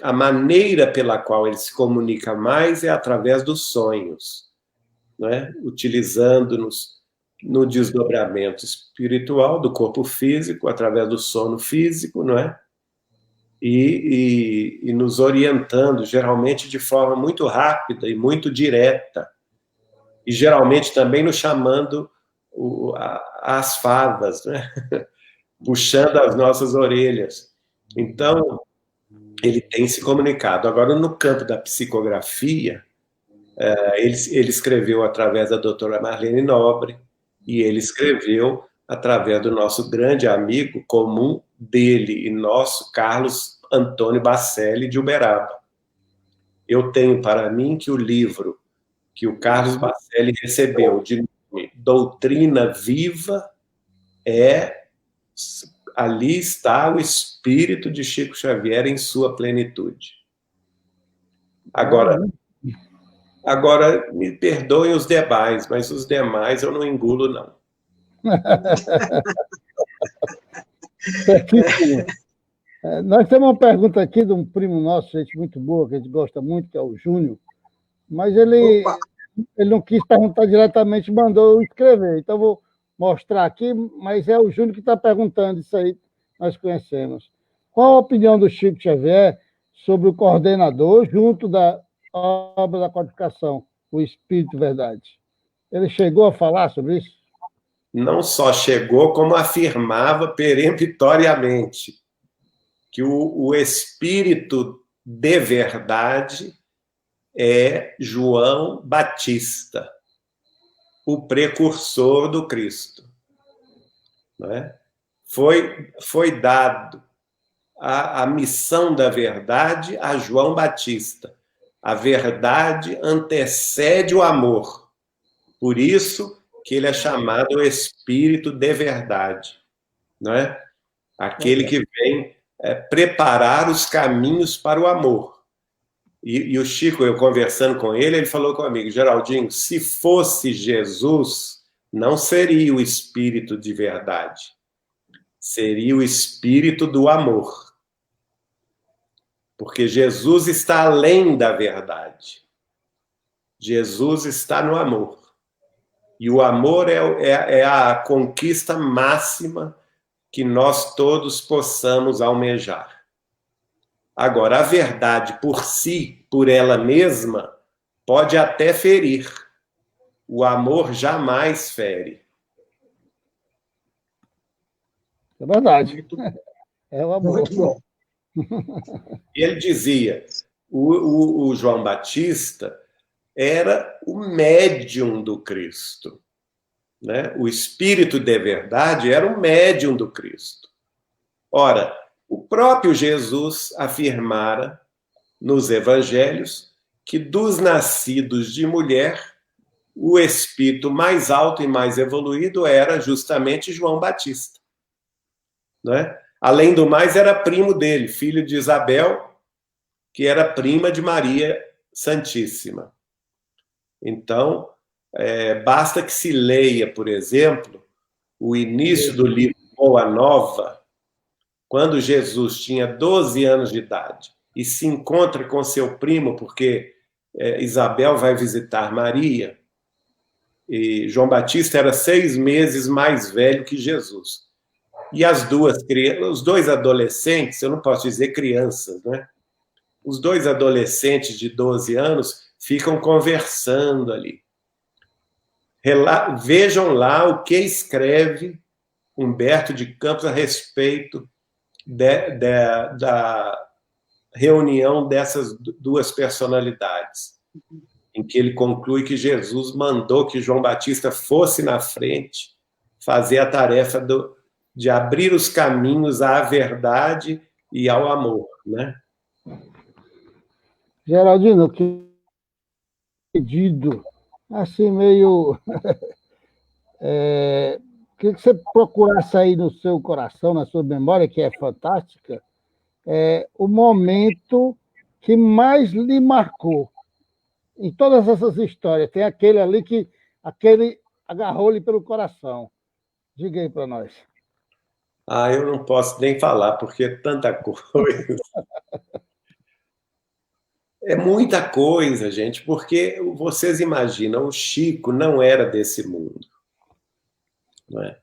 a maneira pela qual ele se comunica mais é através dos sonhos, não é? Utilizando-nos no desdobramento espiritual do corpo físico, através do sono físico, não é? E nos orientando, geralmente de forma muito rápida e muito direta, e geralmente também nos chamando as fadas, né? Puxando as nossas orelhas. Então, ele tem se comunicado. Agora, no campo da psicografia, ele escreveu através da doutora Marlene Nobre, e ele escreveu através do nosso grande amigo comum dele e nosso, Carlos Antônio Bacelli, de Uberaba. Eu tenho para mim que o livro que o Carlos Bacelli recebeu de nome Doutrina Viva ali está o espírito de Chico Xavier em sua plenitude. Agora, me perdoem os demais, mas os demais eu não engulo, não. Nós temos uma pergunta aqui de um primo nosso, gente muito boa, que a gente gosta muito, que é o Júnior, mas ele não quis perguntar diretamente, mandou escrever. Então, vou mostrar aqui, mas é o Júnior que está perguntando isso aí, nós conhecemos. Qual a opinião do Chico Xavier sobre o coordenador junto da obra da codificação, o Espírito Verdade? Ele chegou a falar sobre isso? Não só chegou, como afirmava peremptoriamente que o Espírito de Verdade é João Batista, o precursor do Cristo. Não é? Foi dado a missão da verdade a João Batista. A verdade antecede o amor. Por isso que ele é chamado Espírito de Verdade. Não é? Aquele que vem preparar os caminhos para o amor. E o Chico, eu conversando com ele, ele falou comigo: Geraldinho, se fosse Jesus, não seria o Espírito de Verdade. Seria o Espírito do amor. Porque Jesus está além da verdade. Jesus está no amor. E o amor é a conquista máxima que nós todos possamos almejar. Agora, a verdade por si, por ela mesma, pode até ferir. O amor jamais fere. É verdade. É o amor. Muito bom. Ele dizia, o João Batista era o médium do Cristo. Né? O Espírito de Verdade era o médium do Cristo. Ora, o próprio Jesus afirmara nos evangelhos que dos nascidos de mulher, o espírito mais alto e mais evoluído era justamente João Batista. Não é? Além do mais, era primo dele, filho de Isabel, que era prima de Maria Santíssima. Então, basta que se leia, por exemplo, o início do livro Boa Nova, quando Jesus tinha 12 anos de idade e se encontra com seu primo, porque Isabel vai visitar Maria, e João Batista era 6 meses mais velho que Jesus. E os dois adolescentes, eu não posso dizer crianças, né? Os dois adolescentes de 12 anos ficam conversando ali. Vejam lá o que escreve Humberto de Campos a respeito da reunião dessas duas personalidades, em que ele conclui que Jesus mandou que João Batista fosse na frente fazer a tarefa de abrir os caminhos à verdade e ao amor, né? Geraldino, que pedido, assim, meio... queria que você procurasse aí no seu coração, na sua memória, que é fantástica, o momento que mais lhe marcou. Em todas essas histórias, tem aquele ali que agarrou-lhe pelo coração. Diga aí para nós. Eu não posso nem falar, porque é tanta coisa. É muita coisa, gente, porque vocês imaginam, o Chico não era desse mundo, não é?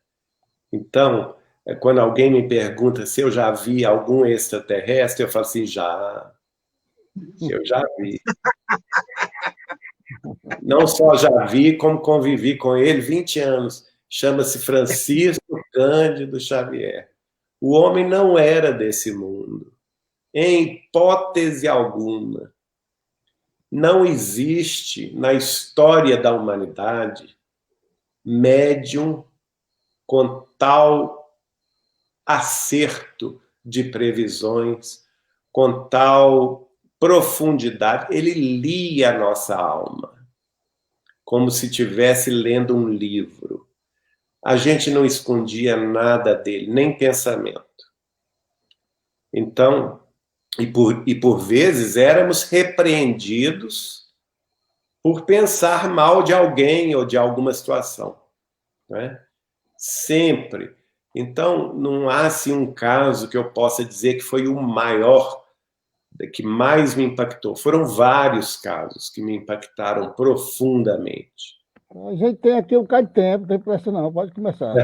Então, quando alguém me pergunta se eu já vi algum extraterrestre, eu falo assim, eu já vi. Não só já vi, como convivi com ele 20 anos. Chama-se Francisco Cândido Xavier. O homem não era desse mundo, em hipótese alguma. Não existe na história da humanidade médium com tal acerto de previsões, com tal profundidade. Ele lia a nossa alma, como se estivesse lendo um livro. A gente não escondia nada dele, nem pensamento. Então, e por vezes éramos repreendidos por pensar mal de alguém ou de alguma situação, né? Sempre. Então, não há assim um caso que eu possa dizer que foi o maior, que mais me impactou. Foram vários casos que me impactaram profundamente. A gente tem aqui um bocado de tempo, não tem pressa não, pode começar. Né?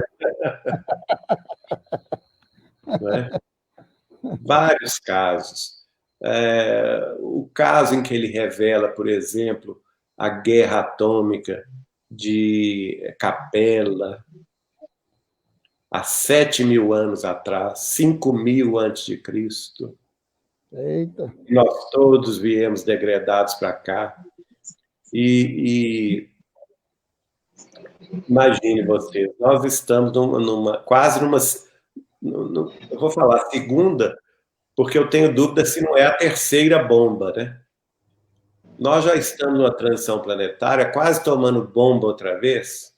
Vários casos. O caso em que ele revela, por exemplo, a guerra atômica de Capella, há 7.000 anos atrás, 5.000 antes de Cristo. Eita. Nós todos viemos degradados para cá. E imagine vocês, nós estamos quase numa, eu vou falar segunda, porque eu tenho dúvida se não é a terceira bomba, né? Nós já estamos numa transição planetária, quase tomando bomba outra vez,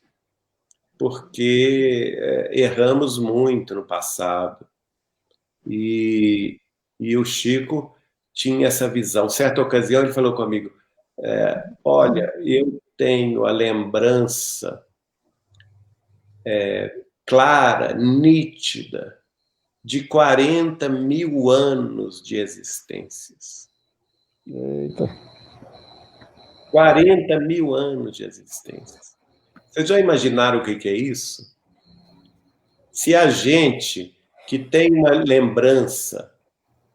porque erramos muito no passado. E o Chico tinha essa visão. Certa ocasião ele falou comigo, olha, eu tenho a lembrança clara, nítida, de 40.000 anos de existências. Eita. 40.000 anos de existências. Vocês já imaginaram o que é isso? Se a gente que tem uma lembrança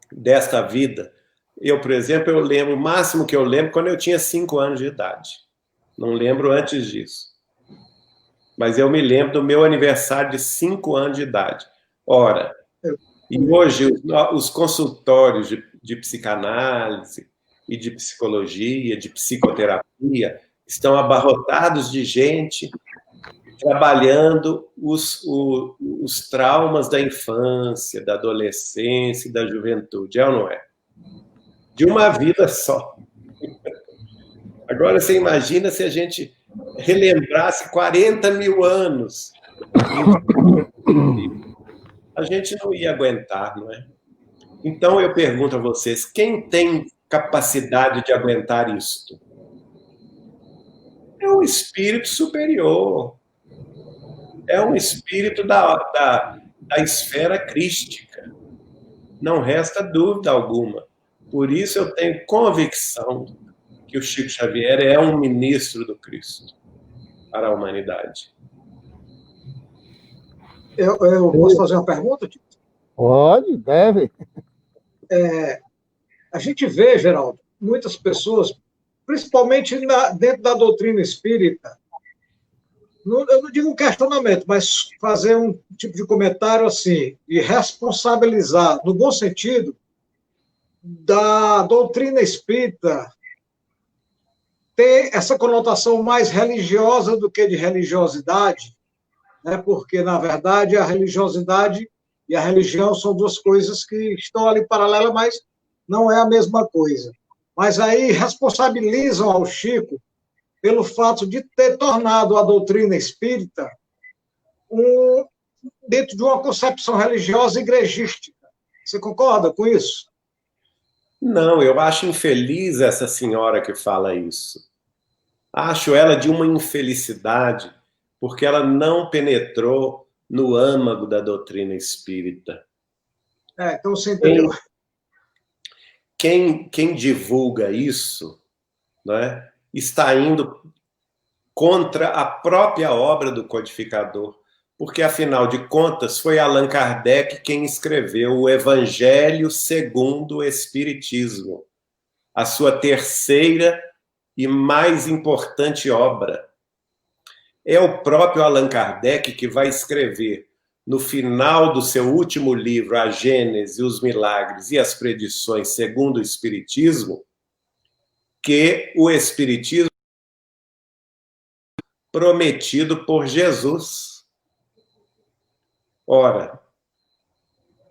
desta vida, eu, por exemplo, eu lembro, o máximo que eu lembro quando eu tinha 5 anos de idade. Não lembro antes disso. Mas eu me lembro do meu aniversário de 5 anos de idade. Ora, e hoje os consultórios de psicanálise e de psicologia, de psicoterapia, estão abarrotados de gente trabalhando os traumas da infância, da adolescência e da juventude, é ou não é? De uma vida só. Agora, você imagina se a gente relembrasse 40.000 anos. A gente não ia aguentar, não é? Então, eu pergunto a vocês, quem tem capacidade de aguentar isto? É um espírito superior. É um espírito da esfera crística. Não resta dúvida alguma. Por isso eu tenho convicção que o Chico Xavier é um ministro do Cristo para a humanidade. Eu posso fazer uma pergunta, Tito? Pode, deve. A gente vê, Geraldo, muitas pessoas, principalmente dentro da doutrina espírita, eu não digo um questionamento, mas fazer um tipo de comentário assim, de responsabilizar, no bom sentido, da doutrina espírita ter essa conotação mais religiosa do que de religiosidade, né? Porque, na verdade, a religiosidade e a religião são duas coisas que estão ali paralelas, mas não é a mesma coisa. Mas aí responsabilizam ao Chico pelo fato de ter tornado a doutrina espírita dentro de uma concepção religiosa igrejística. Você concorda com isso? Não, eu acho infeliz essa senhora que fala isso. Acho ela de uma infelicidade, porque ela não penetrou no âmago da doutrina espírita. Então você entendeu. quem divulga isso, não é, está indo contra a própria obra do codificador, porque, afinal de contas, foi Allan Kardec quem escreveu o Evangelho segundo o Espiritismo, a sua terceira e mais importante obra. É o próprio Allan Kardec que vai escrever, no final do seu último livro, A Gênese, os Milagres e as Predições segundo o Espiritismo, que o Espiritismo prometido por Jesus. Ora,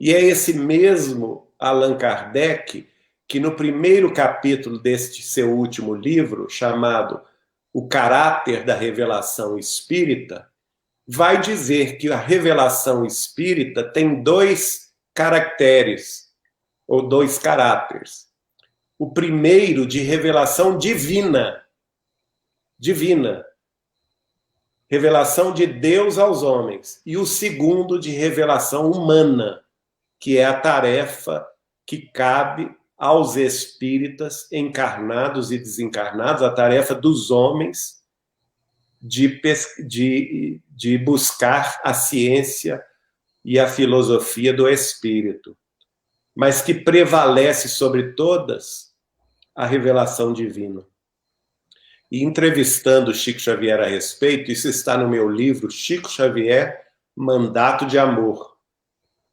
e é esse mesmo Allan Kardec que no primeiro capítulo deste seu último livro, chamado O Caráter da Revelação Espírita, vai dizer que a revelação espírita tem 2 caracteres, ou 2 caráteres. O primeiro de revelação divina, revelação de Deus aos homens, e o segundo de revelação humana, que é a tarefa que cabe aos espíritas encarnados e desencarnados, a tarefa dos homens de buscar a ciência e a filosofia do espírito, mas que prevalece sobre todas a revelação divina. E entrevistando Chico Xavier a respeito, isso está no meu livro Chico Xavier, Mandato de Amor,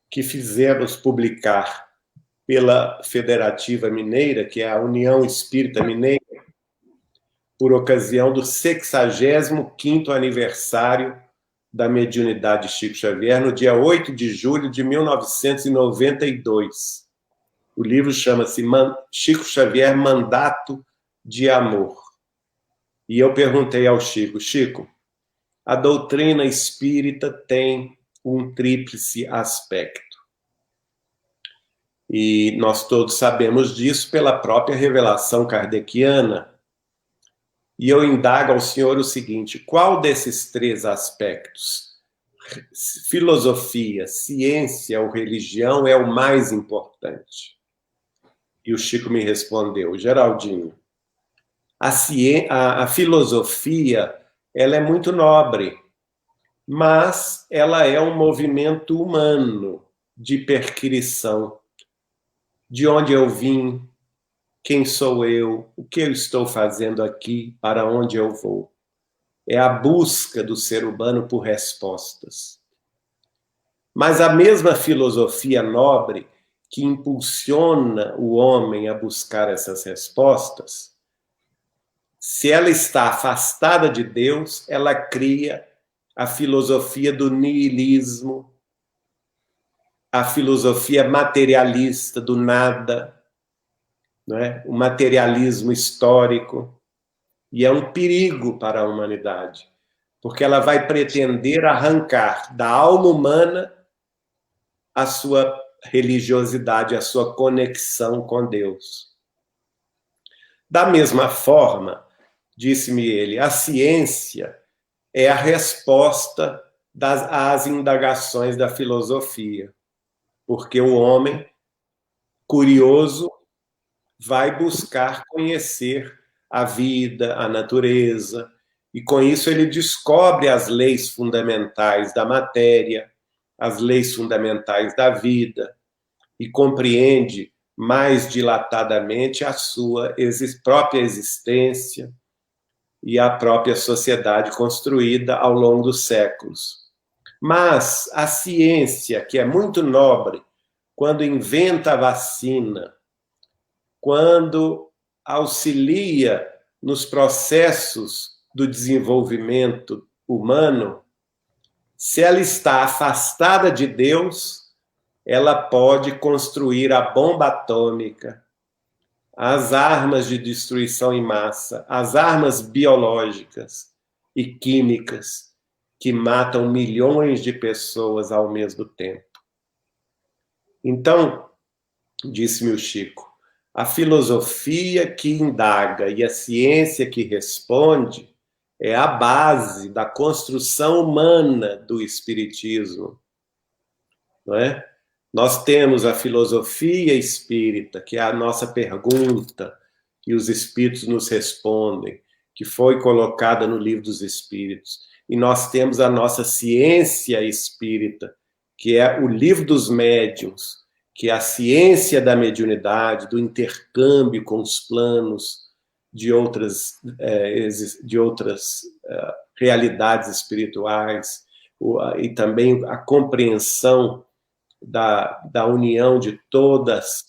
que fizemos publicar pela Federativa Mineira, que é a União Espírita Mineira, por ocasião do 65º aniversário da mediunidade de Chico Xavier, no dia 8 de julho de 1992. O livro chama-se Chico Xavier, Mandato de Amor. E eu perguntei ao Chico, Chico, a doutrina espírita tem um tríplice aspecto. E nós todos sabemos disso pela própria revelação kardeciana. E eu indago ao senhor o seguinte, qual desses 3 aspectos, filosofia, ciência ou religião, é o mais importante? E o Chico me respondeu, Geraldinho, a filosofia ela é muito nobre, mas ela é um movimento humano de perquirição. De onde eu vim? Quem sou eu? O que eu estou fazendo aqui? Para onde eu vou? É a busca do ser humano por respostas. Mas a mesma filosofia nobre que impulsiona o homem a buscar essas respostas, se ela está afastada de Deus, ela cria a filosofia do niilismo, a filosofia materialista do nada, não é? O materialismo histórico, e é um perigo para a humanidade, porque ela vai pretender arrancar da alma humana a sua religiosidade, a sua conexão com Deus. Da mesma forma, disse-me ele, a ciência é a resposta às indagações da filosofia, porque o homem, curioso, vai buscar conhecer a vida, a natureza, e com isso ele descobre as leis fundamentais da matéria, as leis fundamentais da vida, e compreende mais dilatadamente a sua própria existência e a própria sociedade construída ao longo dos séculos. Mas a ciência, que é muito nobre, quando inventa a vacina, quando auxilia nos processos do desenvolvimento humano, se ela está afastada de Deus, ela pode construir a bomba atômica, as armas de destruição em massa, as armas biológicas e químicas que matam milhões de pessoas ao mesmo tempo. Então, disse-me o Chico, a filosofia que indaga e a ciência que responde é a base da construção humana do espiritismo, não é? Nós temos a filosofia espírita, que é a nossa pergunta, e os espíritos nos respondem, que foi colocada no Livro dos Espíritos. E nós temos a nossa ciência espírita, que é o Livro dos Médiuns, que é a ciência da mediunidade, do intercâmbio com os planos de outras realidades espirituais, e também a compreensão da união de todas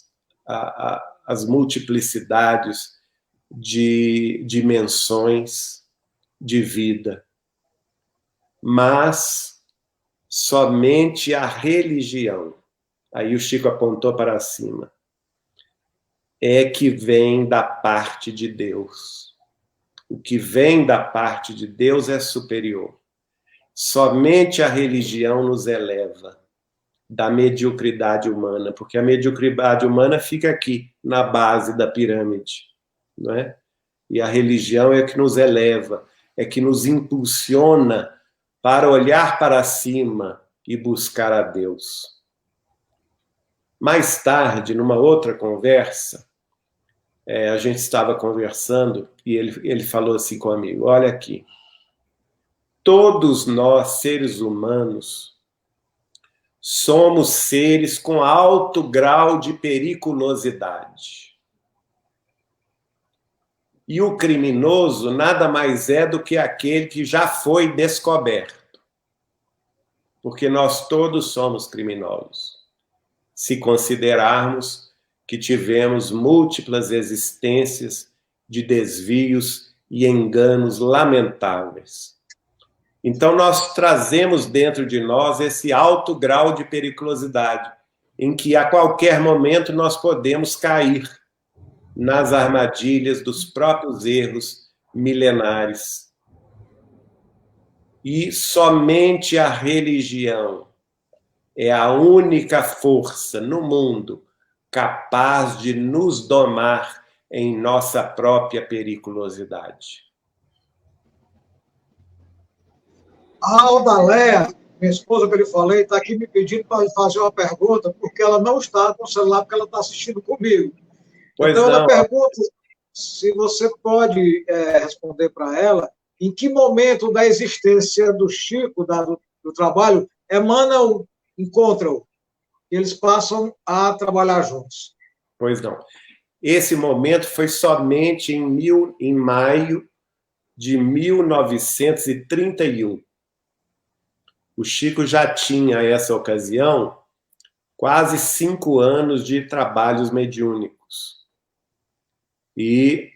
as multiplicidades de dimensões de vida. Mas somente a religião, aí o Chico apontou para cima, é que vem da parte de Deus. O que vem da parte de Deus é superior. Somente a religião nos eleva da mediocridade humana, porque a mediocridade humana fica aqui, na base da pirâmide, não é? E a religião é que nos eleva, é que nos impulsiona para olhar para cima e buscar a Deus. Mais tarde, numa outra conversa, a gente estava conversando e ele falou assim comigo: olha aqui, todos nós, seres humanos, somos seres com alto grau de periculosidade. E o criminoso nada mais é do que aquele que já foi descoberto. Porque nós todos somos criminosos, se considerarmos que tivemos múltiplas existências de desvios e enganos lamentáveis. Então, nós trazemos dentro de nós esse alto grau de periculosidade, em que a qualquer momento nós podemos cair nas armadilhas dos próprios erros milenares. E somente a religião é a única força no mundo capaz de nos domar em nossa própria periculosidade. A Aldaléa, minha esposa que eu lhe falei, está aqui me pedindo para fazer uma pergunta, porque ela não está com o celular, porque ela está assistindo comigo. Pois então, não. ela pergunta se você pode responder para ela em que momento da existência do Chico, do trabalho, Emmanuel encontra-o. Eles passam a trabalhar juntos. Pois não. Esse momento foi somente em maio de 1931. O Chico já tinha, a essa ocasião, quase 5 anos de trabalhos mediúnicos. E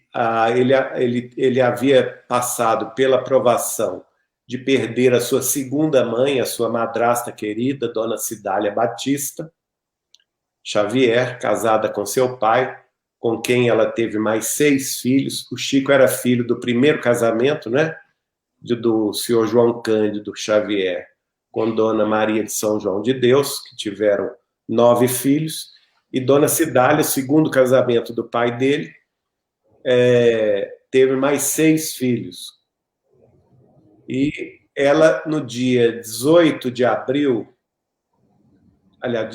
ele havia passado pela provação de perder a sua segunda mãe, a sua madrasta querida, Dona Cidália Batista Xavier, casada com seu pai, com quem ela teve mais 6 filhos. O Chico era filho do primeiro casamento, né, do senhor João Cândido Xavier com Dona Maria de São João de Deus, que tiveram 9 filhos, e Dona Cidália, segundo casamento do pai dele, teve mais 6 filhos. E ela, no dia 18 de abril, aliás,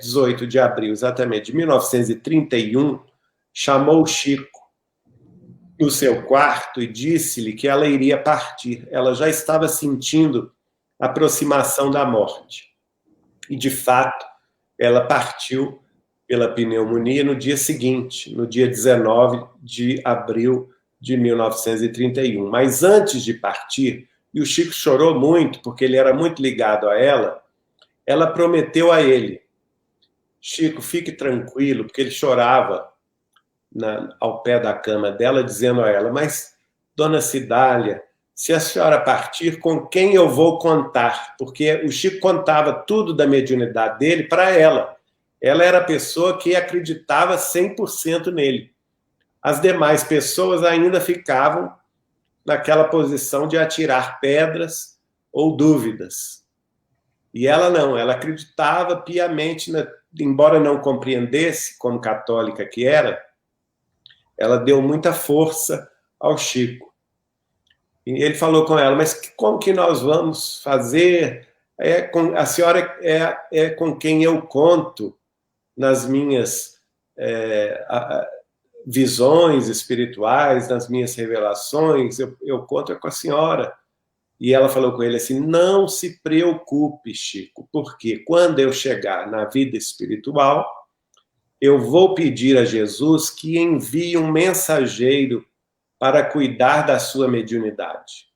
18 de abril, exatamente, de 1931, chamou o Chico no seu quarto e disse-lhe que ela iria partir. Ela já estava sentindo a aproximação da morte. E, de fato, ela partiu pela pneumonia no dia seguinte, no dia 19 de abril de 1931. Mas antes de partir, e o Chico chorou muito, porque ele era muito ligado a ela prometeu a ele: Chico, fique tranquilo, porque ele chorava ao pé da cama dela, dizendo a ela: mas, Dona Cidália, se a senhora partir, com quem eu vou contar? Porque o Chico contava tudo da mediunidade dele para ela. Ela era a pessoa que acreditava 100% nele. As demais pessoas ainda ficavam naquela posição de atirar pedras ou dúvidas. E ela não, ela acreditava piamente, embora não compreendesse, como católica que era, ela deu muita força ao Chico. E ele falou com ela: mas como que nós vamos fazer A senhora é com quem eu conto nas minhas visões espirituais, nas minhas revelações, eu conto com a senhora. E ela falou com ele assim, não se preocupe, Chico, porque quando eu chegar na vida espiritual, eu vou pedir a Jesus que envie um mensageiro para cuidar da sua mediunidade.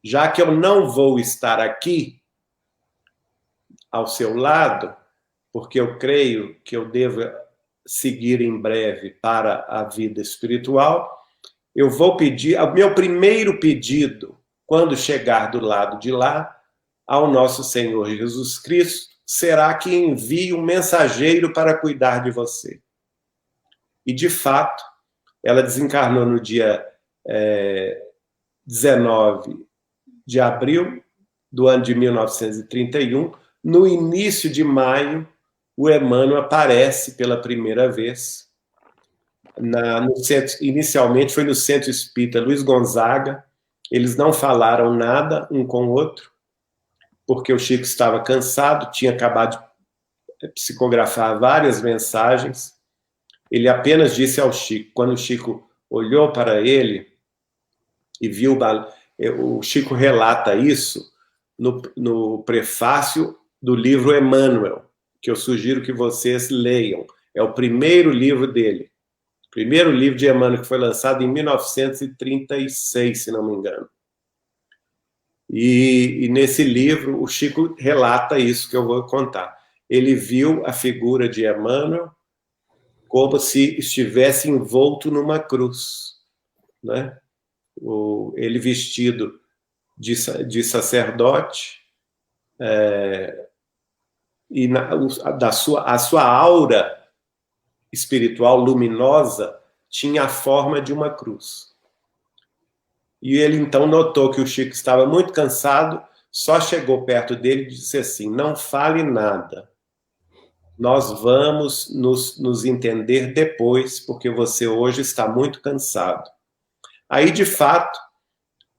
Já que eu não vou estar aqui ao seu lado, porque eu creio que eu devo seguir em breve para a vida espiritual, eu vou pedir, o meu primeiro pedido, quando chegar do lado de lá, ao nosso Senhor Jesus Cristo, será que envie um mensageiro para cuidar de você. E, de fato, ela desencarnou no dia 19 de abril do ano de 1931. No início de maio, o Emmanuel aparece pela primeira vez. Inicialmente foi no Centro Espírita Luiz Gonzaga. Eles não falaram nada um com o outro, porque o Chico estava cansado, tinha acabado de psicografar várias mensagens. Ele apenas disse ao Chico, quando o Chico olhou para ele e viu, o Chico relata isso no prefácio do livro Emmanuel, que eu sugiro que vocês leiam. É o primeiro livro dele. O primeiro livro de Emmanuel, que foi lançado em 1936, se não me engano. E nesse livro, o Chico relata isso que eu vou contar. Ele viu a figura de Emmanuel como se estivesse envolto numa cruz, né? Ele vestido de sacerdote, e a sua aura espiritual luminosa tinha a forma de uma cruz. E ele então notou que o Chico estava muito cansado, só chegou perto dele e disse assim, não fale nada, nós vamos nos entender depois, porque você hoje está muito cansado. Aí, de fato,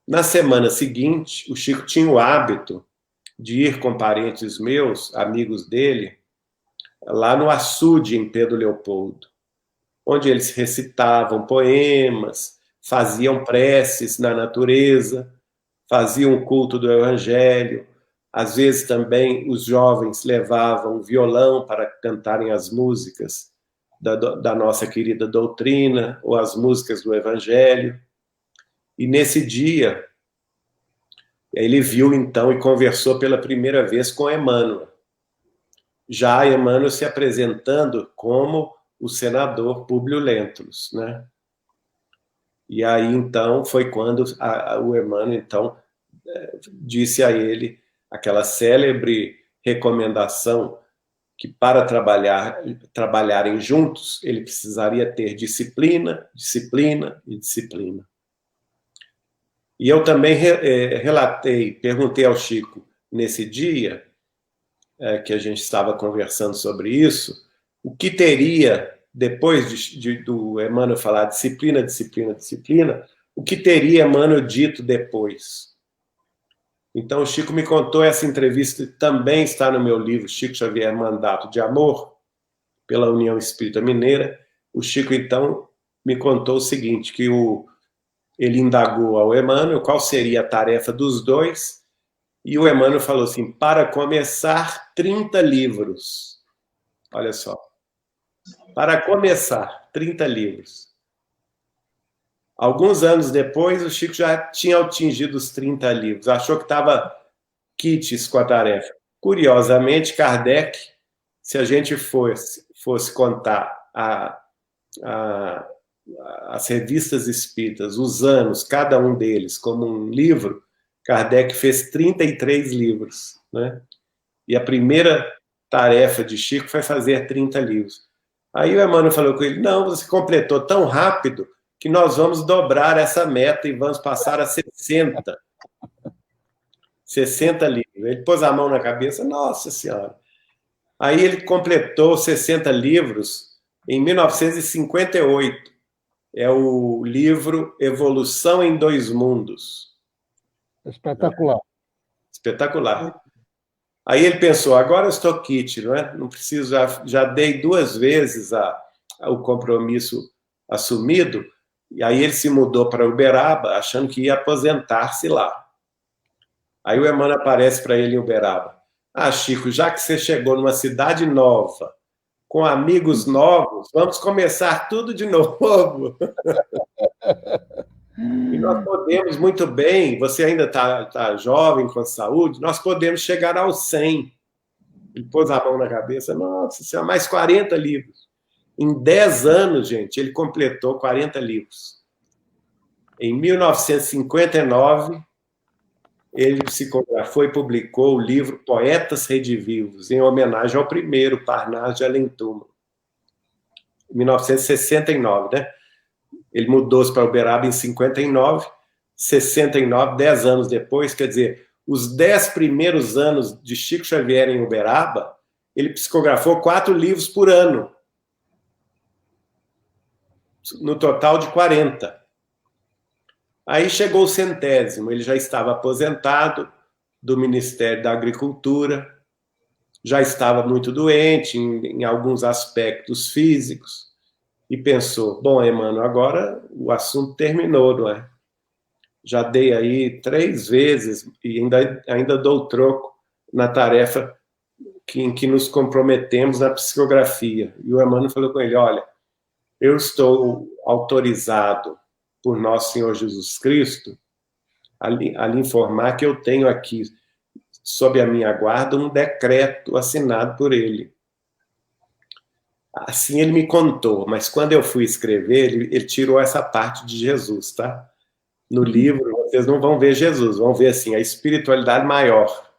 na semana seguinte, o Chico tinha o hábito de ir com parentes meus, amigos dele, lá no açude, em Pedro Leopoldo, onde eles recitavam poemas, faziam preces na natureza, faziam o culto do Evangelho. Às vezes também os jovens levavam violão para cantarem as músicas da nossa querida doutrina, ou as músicas do Evangelho. E nesse dia, ele viu então e conversou pela primeira vez com Emmanuel. Já Emmanuel se apresentando como o senador Públio Lentulus, né? E aí então foi quando o Emmanuel então disse a ele aquela célebre recomendação que para trabalharem juntos ele precisaria ter disciplina, disciplina e disciplina. E eu também perguntei ao Chico nesse dia que a gente estava conversando sobre isso, o que teria, depois do Emmanuel falar disciplina, disciplina, disciplina, o que teria Emmanuel dito depois? Então o Chico me contou, essa entrevista também está no meu livro, Chico Xavier, Mandato de Amor, pela União Espírita Mineira. O Chico, então, me contou o seguinte, que ele indagou ao Emmanuel qual seria a tarefa dos dois, e o Emmanuel falou assim, para começar, 30 livros. Olha só. Para começar, 30 livros. Alguns anos depois, o Chico já tinha atingido os 30 livros. Achou que estava quites com a tarefa. Curiosamente, Kardec, se a gente fosse contar as revistas espíritas, os anos, cada um deles, como um livro, Kardec fez 33 livros, né? E a primeira tarefa de Chico foi fazer 30 livros. Aí o Emmanuel falou com ele, não, você completou tão rápido que nós vamos dobrar essa meta e vamos passar a 60. 60 livros. Ele pôs a mão na cabeça, nossa senhora. Aí ele completou 60 livros em 1958. É o livro Evolução em Dois Mundos. Espetacular. Espetacular. Aí ele pensou, agora eu estou quite, não é? Não preciso, já dei 2 vezes o compromisso assumido, e aí ele se mudou para Uberaba, achando que ia aposentar-se lá. Aí o Emmanuel aparece para ele em Uberaba. Ah, Chico, já que você chegou numa cidade nova, com amigos novos, vamos começar tudo de novo. E nós podemos muito bem, você ainda está jovem, com saúde, nós podemos chegar aos 100. Ele pôs a mão na cabeça, nossa senhora, mais 40 livros. Em 10 anos, gente, ele completou 40 livros. Em 1959, ele psicografou e publicou o livro Poetas Redivivos, em homenagem ao primeiro, Parnaso de Além Túmulo. Em 1969, né? Ele mudou-se para Uberaba em 59, 69, 10 anos depois, quer dizer, os 10 primeiros anos de Chico Xavier em Uberaba, ele psicografou 4 livros por ano, no total de 40. Aí chegou o 100º, ele já estava aposentado do Ministério da Agricultura, já estava muito doente em alguns aspectos físicos, e pensou, bom, Emmanuel, agora o assunto terminou, não é? Já dei aí 3 vezes e ainda dou troco na tarefa em que nos comprometemos na psicografia. E o Emmanuel falou com ele, olha, eu estou autorizado por nosso Senhor Jesus Cristo a lhe informar que eu tenho aqui, sob a minha guarda, um decreto assinado por ele. Assim ele me contou, mas quando eu fui escrever, ele tirou essa parte de Jesus, tá? No livro, vocês não vão ver Jesus, vão ver, assim, a espiritualidade maior.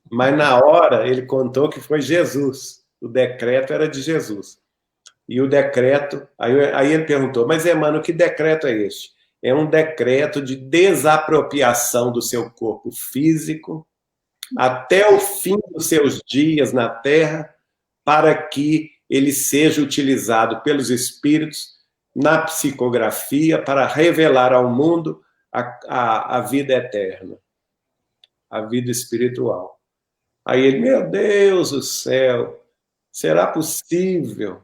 Mas na hora, ele contou que foi Jesus. O decreto era de Jesus. E o decreto... Aí ele perguntou, mas, Emmanuel, que decreto é este? É um decreto de desapropriação do seu corpo físico até o fim dos seus dias na Terra, para que ele seja utilizado pelos espíritos na psicografia para revelar ao mundo a vida eterna, a vida espiritual. Aí ele, meu Deus do céu, será possível?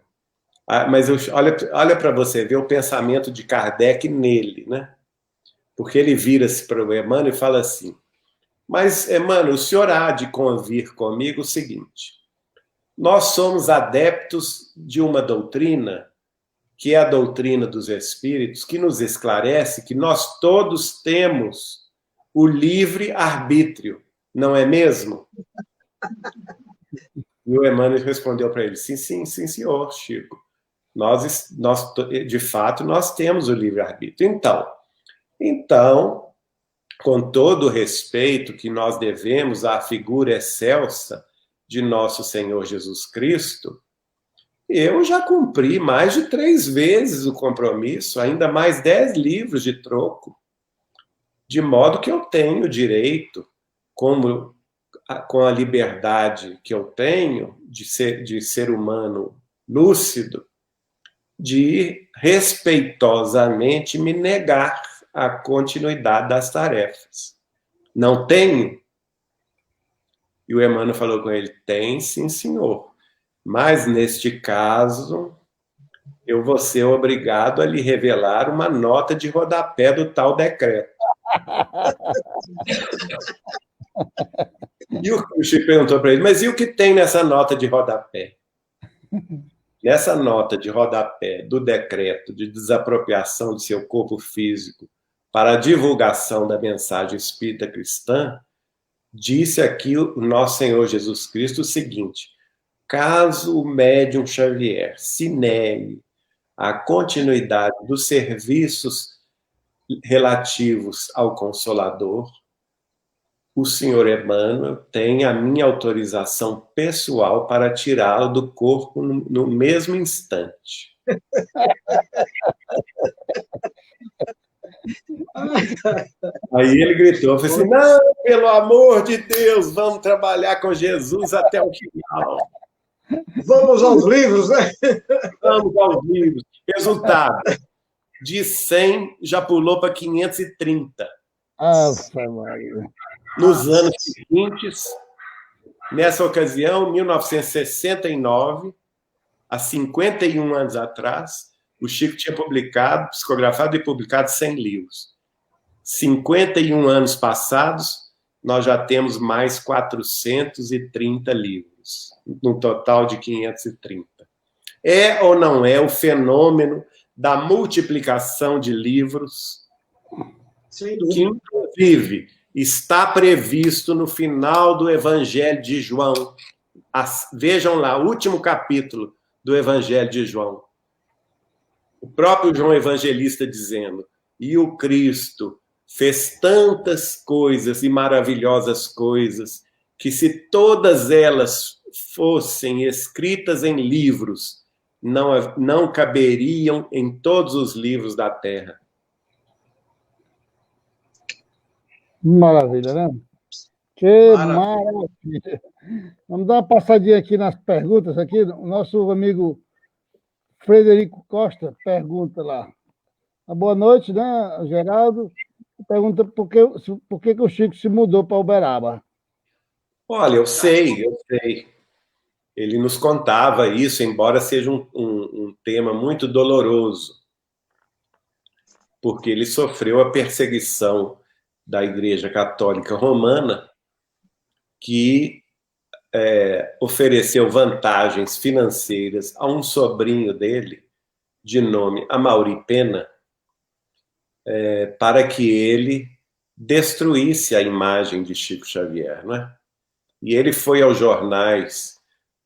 Mas olha para você ver o pensamento de Kardec nele, né? Porque ele vira-se para o Emmanuel e fala assim, mas, Emmanuel, o senhor há de convir comigo o seguinte, nós somos adeptos de uma doutrina, que é a doutrina dos Espíritos, que nos esclarece que nós todos temos o livre arbítrio, não é mesmo? E o Emmanuel respondeu para ele, sim, senhor, Chico. Nós, de fato, nós temos o livre arbítrio. Então, com todo o respeito que nós devemos à figura excelsa de nosso Senhor Jesus Cristo, eu já cumpri mais de 3 vezes o compromisso, ainda mais 10 livros de troco, de modo que eu tenho direito, com a liberdade que eu tenho de ser humano lúcido, de respeitosamente me negar a continuidade das tarefas. Não tenho? E o Emmanuel falou com ele, tem sim, senhor. Mas, neste caso, eu vou ser obrigado a lhe revelar uma nota de rodapé do tal decreto. E o Chico perguntou para ele, mas e o que tem nessa nota de rodapé? Nessa nota de rodapé do decreto de desapropriação de seu corpo físico para a divulgação da mensagem espírita cristã, disse aqui o nosso Senhor Jesus Cristo o seguinte, caso o médium Xavier se negue à continuidade dos serviços relativos ao Consolador, o senhor Emmanuel tem a minha autorização pessoal para tirá-lo do corpo no mesmo instante. Aí ele gritou, falou assim, não, pelo amor de Deus, vamos trabalhar com Jesus até o final. Vamos aos livros, né? Vamos aos livros. Resultado, de 100 já pulou para 530. Nossa, Maria. Nos anos seguintes, Nessa ocasião, em 1969, há 51 anos atrás, o Chico tinha publicado, psicografado e publicado 100 livros. 51 anos passados, nós já temos mais 430 livros, no total de 530. É ou não é o fenômeno da multiplicação de livros, que, inclusive, está previsto no final do Evangelho de João? Vejam lá, o último capítulo do Evangelho de João. O próprio João Evangelista dizendo: e o Cristo fez tantas coisas e maravilhosas coisas, que se todas elas fossem escritas em livros, não caberiam em todos os livros da Terra. Maravilha, né? Que maravilha. Vamos dar uma passadinha aqui nas perguntas. Aqui, o nosso amigo Frederico Costa pergunta lá. Boa noite, né, Geraldo? Pergunta por que o Chico se mudou para Uberaba. Olha, eu sei. Ele nos contava isso, embora seja um tema muito doloroso, porque ele sofreu a perseguição da Igreja Católica Romana, que ofereceu vantagens financeiras a um sobrinho dele, de nome Amaury Pena, para que ele destruísse a imagem de Chico Xavier, não é? E ele foi aos jornais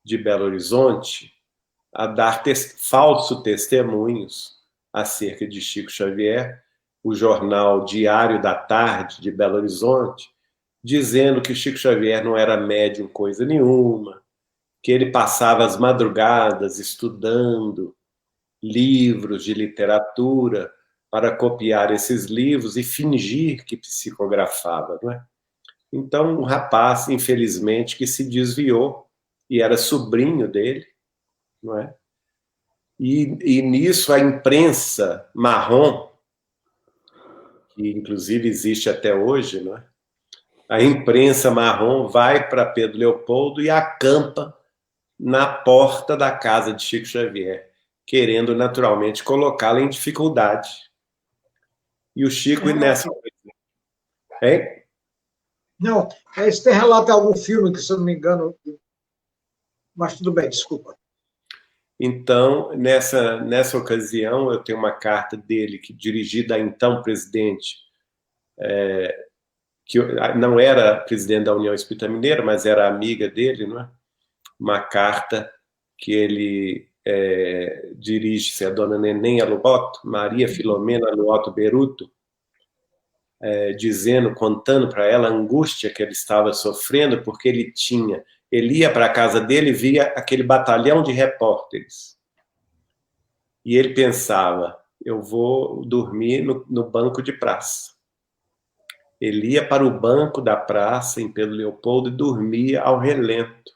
de Belo Horizonte a dar falsos testemunhos acerca de Chico Xavier, o jornal Diário da Tarde de Belo Horizonte, dizendo que Chico Xavier não era médium coisa nenhuma, que ele passava as madrugadas estudando livros de literatura para copiar esses livros e fingir que psicografava, não é? Então, um rapaz, infelizmente, que se desviou, e era sobrinho dele, não é? E nisso a imprensa marrom, que inclusive existe até hoje, não é? A imprensa marrom vai para Pedro Leopoldo e acampa na porta da casa de Chico Xavier, querendo naturalmente colocá-lo em dificuldade. E o Chico nessa... Hein? Não, isso tem relato em algum filme, que se eu não me engano, mas tudo bem, desculpa. Então, nessa ocasião, eu tenho uma carta dele, dirigida a então presidente, que não era presidente da União Espírita Mineira, mas era amiga dele, não é? Uma carta que ele dirige-se a dona Neném Aluoto, Maria Filomena Aluoto Beruto, contando para ela a angústia que ele estava sofrendo, porque ele ia para a casa dele e via aquele batalhão de repórteres. E ele pensava: eu vou dormir no banco de praça. Ele ia para o banco da praça, em Pedro Leopoldo, e dormia ao relento.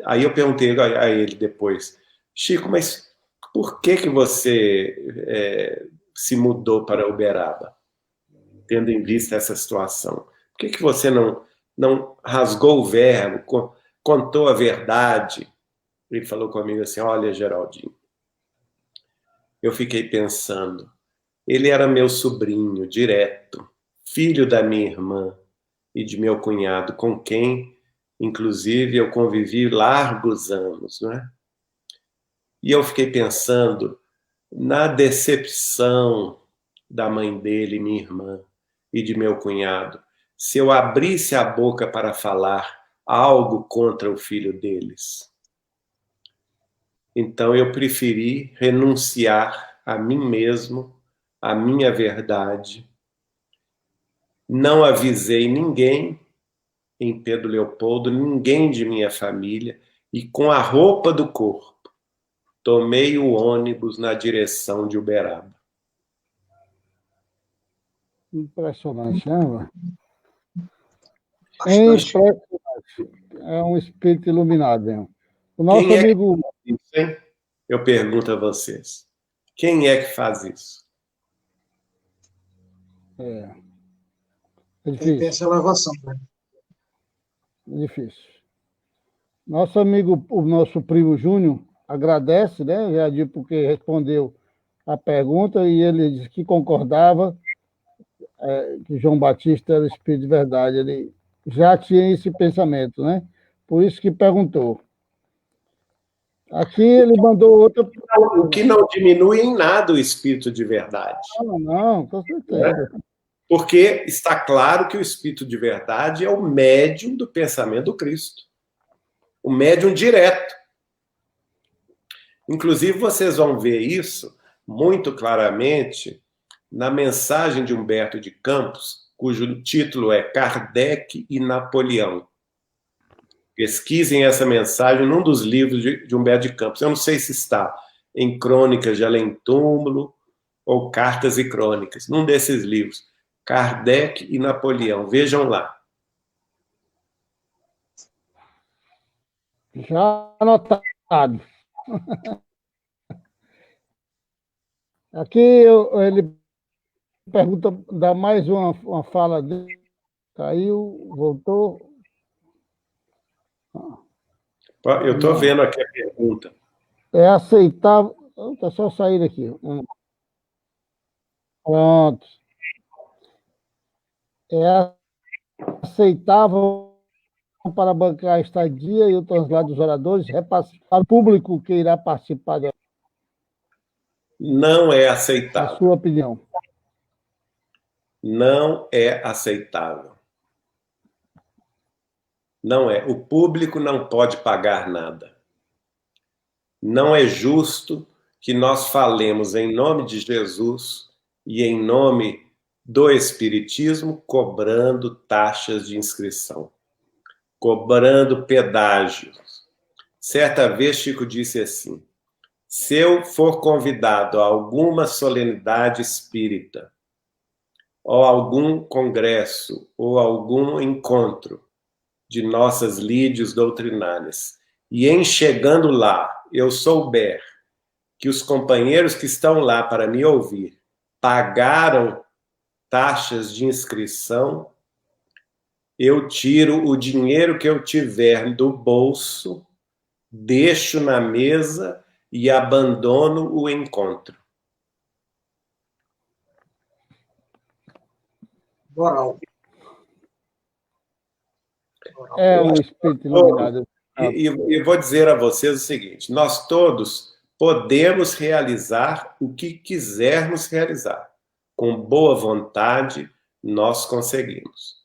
Aí eu perguntei a ele depois: Chico, mas por que você se mudou para Uberaba, tendo em vista essa situação? Por que você não rasgou o verbo, contou a verdade? Ele falou comigo assim: olha, Geraldinho, eu fiquei pensando, ele era meu sobrinho direto, filho da minha irmã e de meu cunhado, com quem, inclusive, eu convivi largos anos, não é? E eu fiquei pensando na decepção da mãe dele, minha irmã, e de meu cunhado, se eu abrisse a boca para falar algo contra o filho deles. Então eu preferi renunciar a mim mesmo, a minha verdade. Não avisei ninguém em Pedro Leopoldo, ninguém de minha família, e com a roupa do corpo, tomei o ônibus na direção de Uberaba. Impressionante, né? É impressionante. É um espírito iluminado mesmo. O nosso amigo... Isso, hein? Eu pergunto a vocês. Quem é que faz isso? É difícil. Tem essa elevação, né? Difícil. Nosso amigo, o nosso primo Júnior, agradece, né, Jadir, porque respondeu a pergunta e ele disse que concordava que João Batista era espírito de verdade. Ele já tinha esse pensamento, né? Por isso que perguntou. Aqui ele mandou outra. O que não diminui em nada o espírito de verdade. Não, com certeza. Né? Porque está claro que o espírito de verdade é o médium do pensamento do Cristo. O médium direto. Inclusive, vocês vão ver isso muito claramente na mensagem de Humberto de Campos, cujo título é Kardec e Napoleão. Pesquisem essa mensagem num dos livros de Humberto de Campos. Eu não sei se está em Crônicas de Além Túmulo ou Cartas e Crônicas, num desses livros. Kardec e Napoleão. Vejam lá. Já anotado. Aqui ele pergunta, dá mais uma fala dele. Caiu, voltou. Eu estou vendo aqui a pergunta. É aceitável. Está só sair aqui. Pronto. É aceitável para bancar a estadia e o translado dos oradores, repassar para o público que irá participar da. Não é aceitável. A sua opinião. Não é aceitável. Não é. O público não pode pagar nada. Não é justo que nós falemos em nome de Jesus e em nome do Espiritismo cobrando taxas de inscrição, cobrando pedágios. Certa vez Chico disse assim: se eu for convidado a alguma solenidade espírita, ou algum congresso, ou algum encontro de nossas lides doutrinárias, e em chegando lá eu souber que os companheiros que estão lá para me ouvir pagaram taxas de inscrição, eu tiro o dinheiro que eu tiver do bolso, deixo na mesa e abandono o encontro. Moral. É o espírito iluminado. E vou dizer a vocês o seguinte: nós todos podemos realizar o que quisermos realizar. Com boa vontade, nós conseguimos.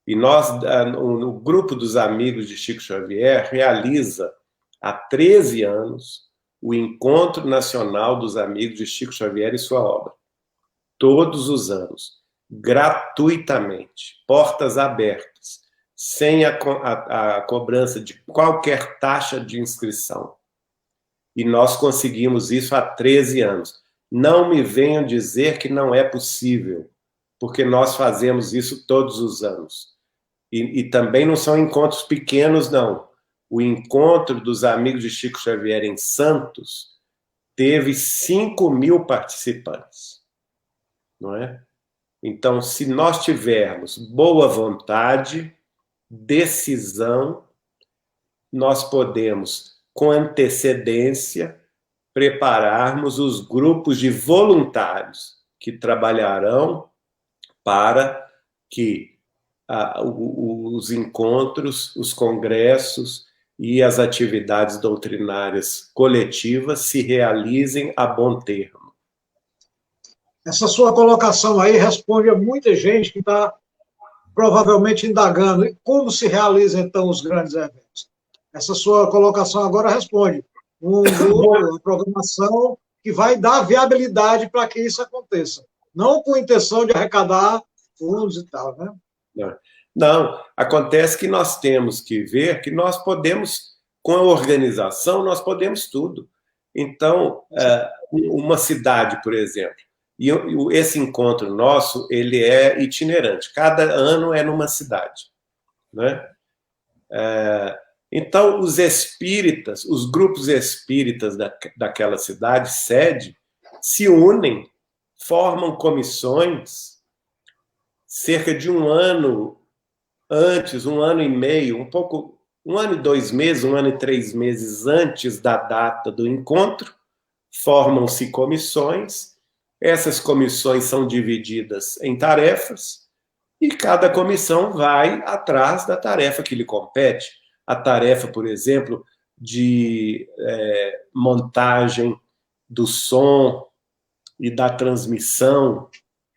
E nós, no grupo dos amigos de Chico Xavier, realiza há 13 anos o Encontro Nacional dos Amigos de Chico Xavier e sua obra. Todos os anos, gratuitamente, portas abertas, sem a cobrança de qualquer taxa de inscrição. E nós conseguimos isso há 13 anos. Não me venham dizer que não é possível, porque nós fazemos isso todos os anos. E também não são encontros pequenos, não. O encontro dos amigos de Chico Xavier em Santos teve 5.000 participantes, não é? Então, se nós tivermos boa vontade, decisão, nós podemos, com antecedência, prepararmos os grupos de voluntários que trabalharão para que os encontros, os congressos e as atividades doutrinárias coletivas se realizem a bom termo. Essa sua colocação aí responde a muita gente que está provavelmente indagando como se realizam, então, os grandes eventos. Essa sua colocação agora responde uma programação que vai dar viabilidade para que isso aconteça. Não com a intenção de arrecadar fundos e tal, né? Não, acontece que nós temos que ver que nós podemos, com a organização, nós podemos tudo. Então, uma cidade, por exemplo, e esse encontro nosso, ele é itinerante. Cada ano é numa cidade, né? Então, os espíritas, os grupos espíritas daquela cidade, sede, se unem, formam comissões. Cerca de um ano antes, 1 ano e meio, um ano e 2 meses, 1 ano e 3 meses antes da data do encontro, formam-se comissões. Essas comissões são divididas em tarefas e cada comissão vai atrás da tarefa que lhe compete. A tarefa, por exemplo, de montagem do som e da transmissão,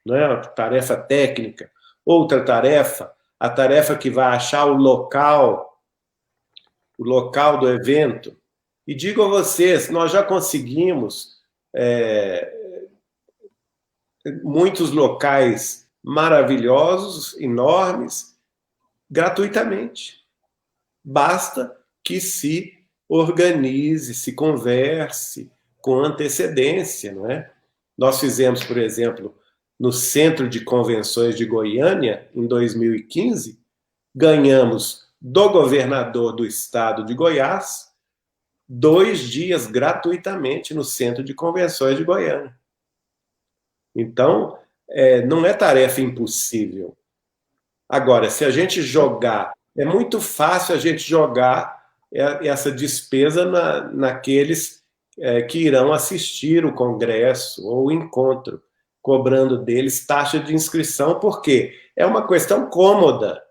não é? A tarefa técnica. Outra tarefa, a tarefa que vai achar o local do evento. E digo a vocês, nós já conseguimos muitos locais maravilhosos, enormes, gratuitamente. Basta que se organize, se converse com antecedência, não é? Nós fizemos, por exemplo, no Centro de Convenções de Goiânia, em 2015, ganhamos do governador do estado de Goiás 2 dias gratuitamente no Centro de Convenções de Goiânia. Então, não é tarefa impossível. Agora, se a gente jogar, é muito fácil a gente jogar essa despesa naqueles que irão assistir o congresso ou o encontro, cobrando deles taxa de inscrição, porque é uma questão cômoda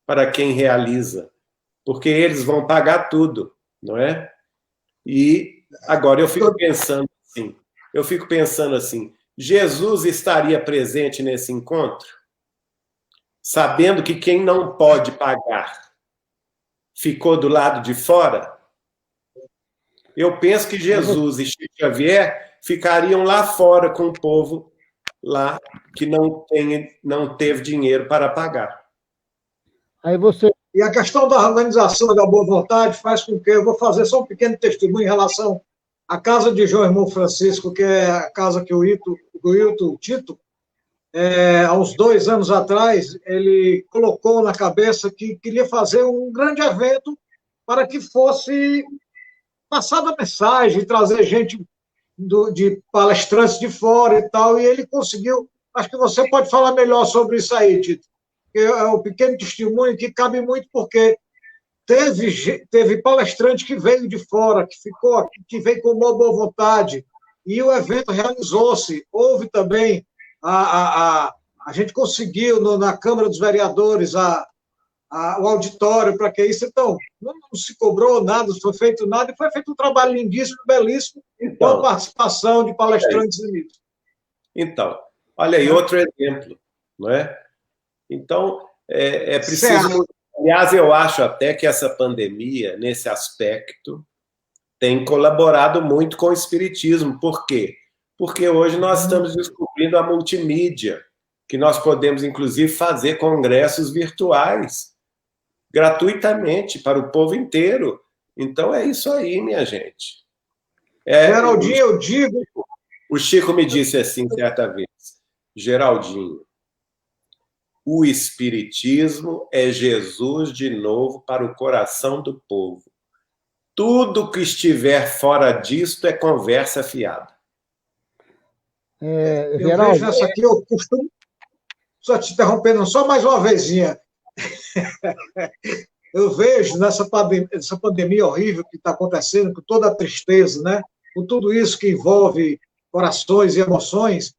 para quem realiza, porque eles vão pagar tudo, não é? E agora eu fico pensando assim, Jesus estaria presente nesse encontro, sabendo que quem não pode pagar ficou do lado de fora? Eu penso que Jesus e Chico Xavier ficariam lá fora com o povo lá que não teve dinheiro para pagar. Aí você... E a questão da organização da boa vontade faz com que eu vou fazer só um pequeno testemunho em relação à casa de João Irmão Francisco, que é a casa que o Hilton Tito, há uns 2 anos atrás, ele colocou na cabeça que queria fazer um grande evento para que fosse passada a mensagem, trazer gente de palestrantes de fora e tal, e ele conseguiu. Acho que você pode falar melhor sobre isso aí, Tito. É um pequeno testemunho que cabe muito, porque teve palestrante que veio de fora, que ficou aqui, que veio com uma boa vontade, e o evento realizou-se. Houve também, a gente conseguiu na Câmara dos Vereadores o auditório para que isso. Então, não se cobrou nada, não foi feito nada, e foi feito um trabalho lindíssimo, belíssimo, com a participação de palestrantes amigos. Então, olha aí, outro exemplo, não é? Então, é preciso... Certo. Aliás, eu acho até que essa pandemia, nesse aspecto, tem colaborado muito com o espiritismo. Por quê? Porque hoje nós estamos descobrindo a multimídia, que nós podemos, inclusive, fazer congressos virtuais, gratuitamente, para o povo inteiro. Então, é isso aí, minha gente. Geraldinho, eu digo... O Chico me disse assim, certa vez, Geraldinho, o espiritismo é Jesus de novo para o coração do povo. Tudo que estiver fora disto é conversa fiada. Eu vejo essa aqui, eu costumo... Só te interrompendo, só mais uma vezinha. Eu vejo nessa pandemia horrível que está acontecendo, com toda a tristeza, né? Com tudo isso que envolve corações e emoções,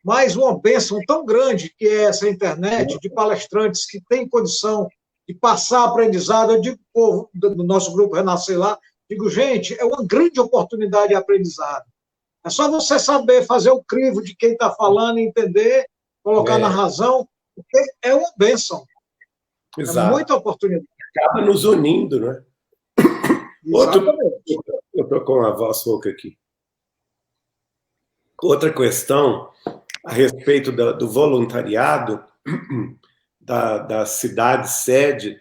mas uma bênção tão grande que é essa internet, de palestrantes que têm condição de passar aprendizado. Eu digo, povo do nosso grupo Renascer lá, digo, gente, é uma grande oportunidade de aprendizado. É só você saber fazer o crivo de quem está falando, entender, colocar na razão, porque é uma bênção. Exato. É muita oportunidade. Acaba nos unindo, né? Eu estou com a voz rouca aqui. Outra questão a respeito do voluntariado da cidade-sede,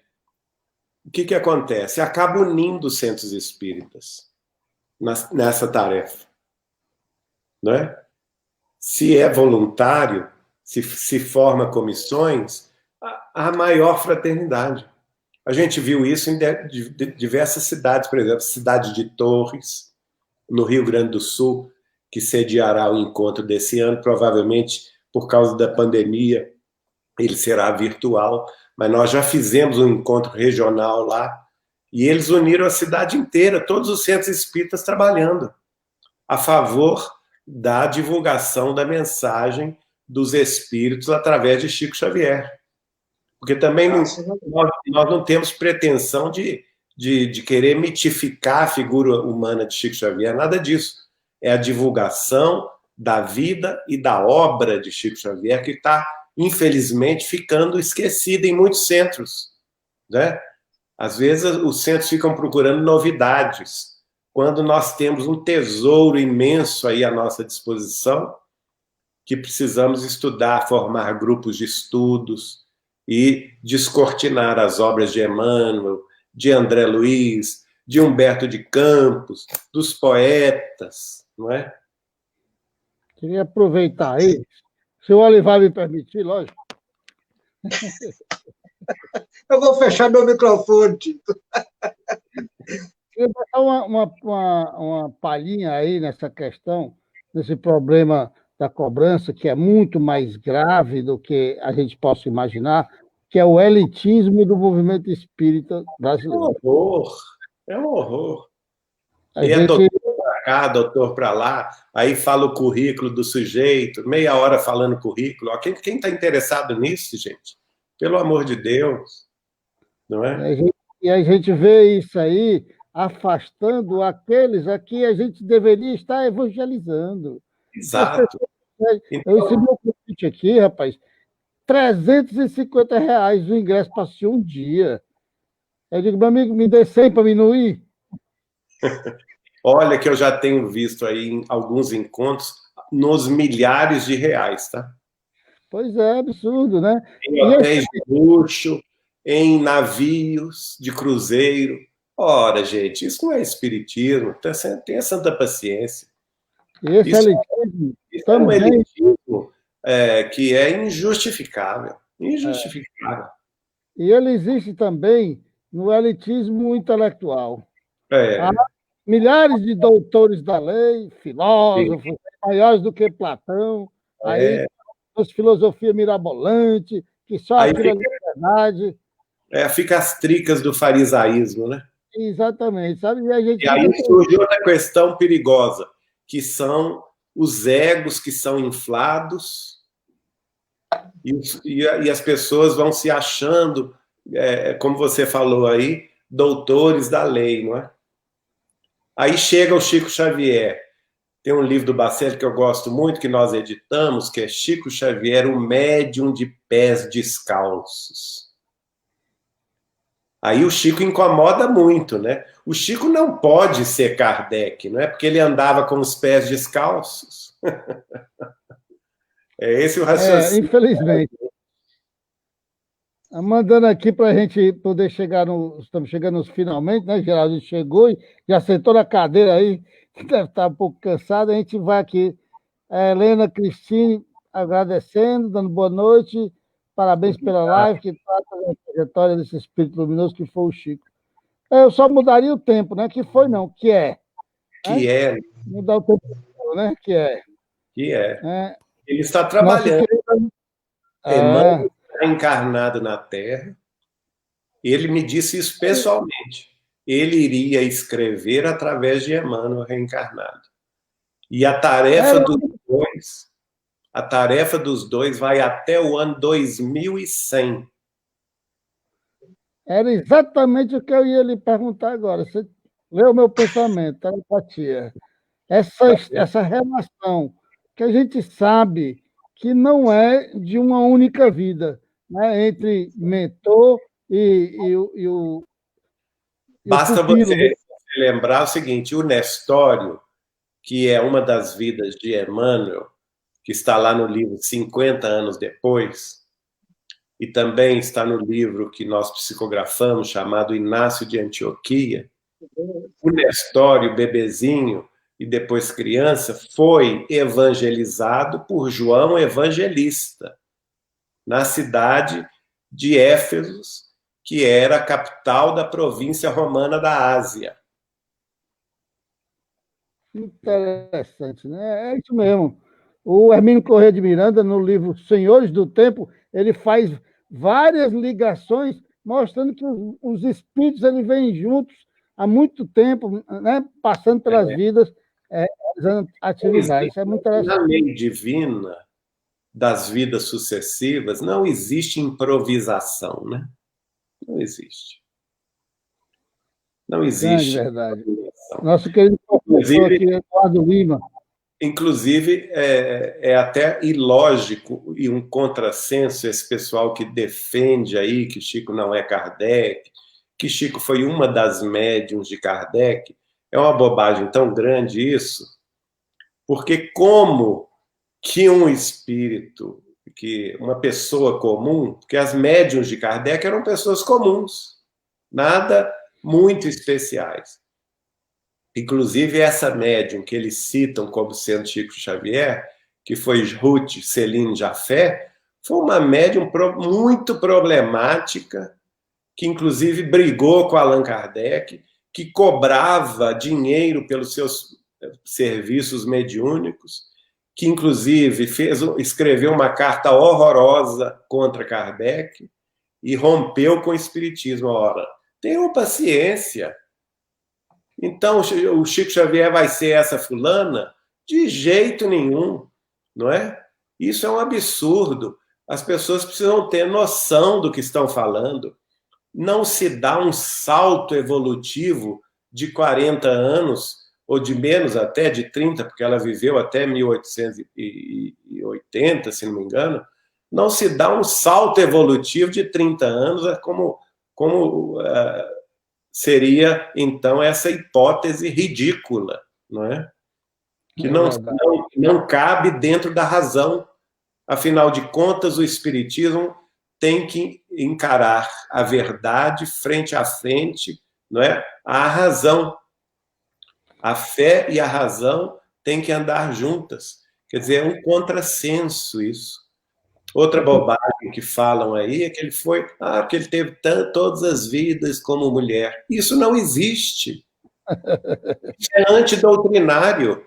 o que acontece? Acaba unindo os centros espíritas nessa tarefa. Não é? Se é voluntário, se forma comissões, há maior fraternidade. A gente viu isso em diversas cidades, por exemplo, a cidade de Torres, no Rio Grande do Sul, que sediará o encontro desse ano, provavelmente por causa da pandemia, ele será virtual, mas nós já fizemos um encontro regional lá, e eles uniram a cidade inteira, todos os centros espíritas trabalhando a favor da divulgação da mensagem dos espíritos através de Chico Xavier. Porque também nós não temos pretensão de querer mitificar a figura humana de Chico Xavier, nada disso. É a divulgação da vida e da obra de Chico Xavier que está, infelizmente, ficando esquecida em muitos centros, né? Às vezes os centros ficam procurando novidades, quando nós temos um tesouro imenso aí à nossa disposição, que precisamos estudar, formar grupos de estudos e descortinar as obras de Emmanuel, de André Luiz, de Humberto de Campos, dos poetas, não é? Queria aproveitar aí, se o Olivar me permitir, lógico. Eu vou fechar meu microfone, Tito. Queria dar uma palhinha aí nessa questão, nesse problema da cobrança, que é muito mais grave do que a gente possa imaginar, que é o elitismo do movimento espírita brasileiro. É um horror. A E gente... é doutor para cá, doutor para lá, aí fala o currículo do sujeito, meia hora falando currículo. Quem está interessado nisso, gente? Pelo amor de Deus, não é? E a gente vê isso aí afastando aqueles a que a gente deveria estar evangelizando. Exato. Eu recebi um convite aqui, rapaz, R$350 o ingresso para assistir um dia. Eu digo, meu amigo, me dê 100 para mim não ir. Olha que eu já tenho visto aí em alguns encontros nos milhares de reais, tá? Pois é, absurdo, né? Em hotéis de luxo, em navios de cruzeiro. Ora, gente, isso não é espiritismo, tenha santa paciência. Esse elitismo é um elitismo que é injustificável. Injustificável. E ele existe também no elitismo intelectual. Há milhares de doutores da lei, filósofos, maiores do que Platão, aí as filosofia mirabolante, que só aquilo é verdade. Fica as tricas do farisaísmo, né? Exatamente, sabe? E aí surge outra questão perigosa, que são os egos que são inflados e as pessoas vão se achando, como você falou aí, doutores da lei, não é? Aí chega o Chico Xavier. Tem um livro do Bacelli que eu gosto muito, que nós editamos, que é Chico Xavier, o médium de pés descalços. Aí o Chico incomoda muito, né? O Chico não pode ser Kardec, não é? Porque ele andava com os pés descalços. É esse o raciocínio. Infelizmente. Mandando aqui para a gente poder chegar Estamos chegando nos finalmente, né? Geraldo chegou e já sentou na cadeira aí, deve estar um pouco cansado. A gente vai aqui. Helena Cristine agradecendo, dando boa noite. Parabéns pela live, que trata da trajetória desse espírito luminoso que foi o Chico. Eu só mudaria o tempo, né? Que foi, não, que é. Que é. Mudar o tempo, né? Que é. Que é. Ele está trabalhando. Emmanuel está encarnado na Terra. Ele me disse isso pessoalmente. Ele iria escrever através de Emmanuel reencarnado. E a tarefa dos dois vai até o ano 2100. Era exatamente o que eu ia lhe perguntar agora. Você leu o meu pensamento, telepatia. Essa relação que a gente sabe que não é de uma única vida, né? Entre mentor e o Basta você lembrar o seguinte, o Nestório, que é uma das vidas de Emmanuel, que está lá no livro 50 anos depois, e também está no livro que nós psicografamos, chamado Inácio de Antioquia. O Nestório, bebezinho e depois criança, foi evangelizado por João Evangelista, na cidade de Éfeso, que era a capital da província romana da Ásia. Interessante, né? É isso mesmo. O Hermínio Corrêa de Miranda, no livro Senhores do Tempo, ele faz várias ligações, mostrando que os espíritos eles vêm juntos há muito tempo, né, passando pelas vidas, realizando atividades. Isso é muito interessante. Na lei divina das vidas sucessivas não existe improvisação, né? Não existe. Não existe. É verdade. Nosso querido professor aqui, Eduardo Lima. Inclusive, é até ilógico e um contrassenso esse pessoal que defende aí que Chico não é Kardec, que Chico foi uma das médiuns de Kardec. É uma bobagem tão grande isso, porque como que um espírito, que uma pessoa comum, porque as médiuns de Kardec eram pessoas comuns, nada muito especiais. Inclusive, essa médium que eles citam como sendo Chico Xavier, que foi Ruth Céline Jafé, foi uma médium muito problemática, que inclusive brigou com Allan Kardec, que cobrava dinheiro pelos seus serviços mediúnicos, que inclusive escreveu uma carta horrorosa contra Kardec e rompeu com o espiritismo. Ora, tenham paciência. Então, o Chico Xavier vai ser essa fulana? De jeito nenhum, não é? Isso é um absurdo. As pessoas precisam ter noção do que estão falando. Não se dá um salto evolutivo de 40 anos, ou de menos até, de 30, porque ela viveu até 1880, se não me engano. Não se dá um salto evolutivo de 30 anos, como seria, então, essa hipótese ridícula, não é? Que não cabe dentro da razão. Afinal de contas, o Espiritismo tem que encarar a verdade frente a frente, não é? À razão. A fé e a razão têm que andar juntas. Quer dizer, é um contrassenso isso. Outra bobagem que falam aí é que ele foi, que ele teve todas as vidas como mulher. Isso não existe. Isso é antidoutrinário.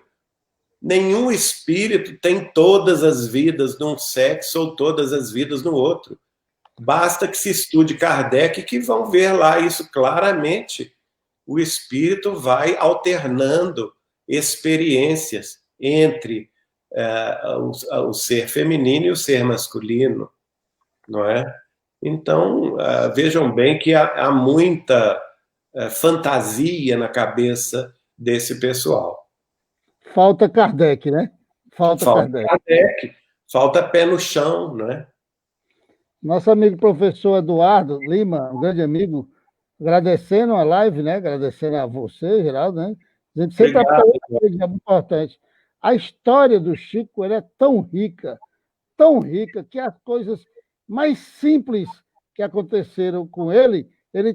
Nenhum espírito tem todas as vidas num sexo ou todas as vidas no outro. Basta que se estude Kardec que vão ver lá isso claramente. O espírito vai alternando experiências entre o ser feminino e o ser masculino, não é? Então, vejam bem que há muita fantasia na cabeça desse pessoal. Falta Kardec, né? Falta Kardec. Falta pé no chão, né? Nosso amigo professor Eduardo Lima, um grande amigo, agradecendo a live, né? Agradecendo a você, Geraldo, né? Dizendo que sempre é muito importante. A história do Chico é tão rica, que as coisas mais simples que aconteceram com ele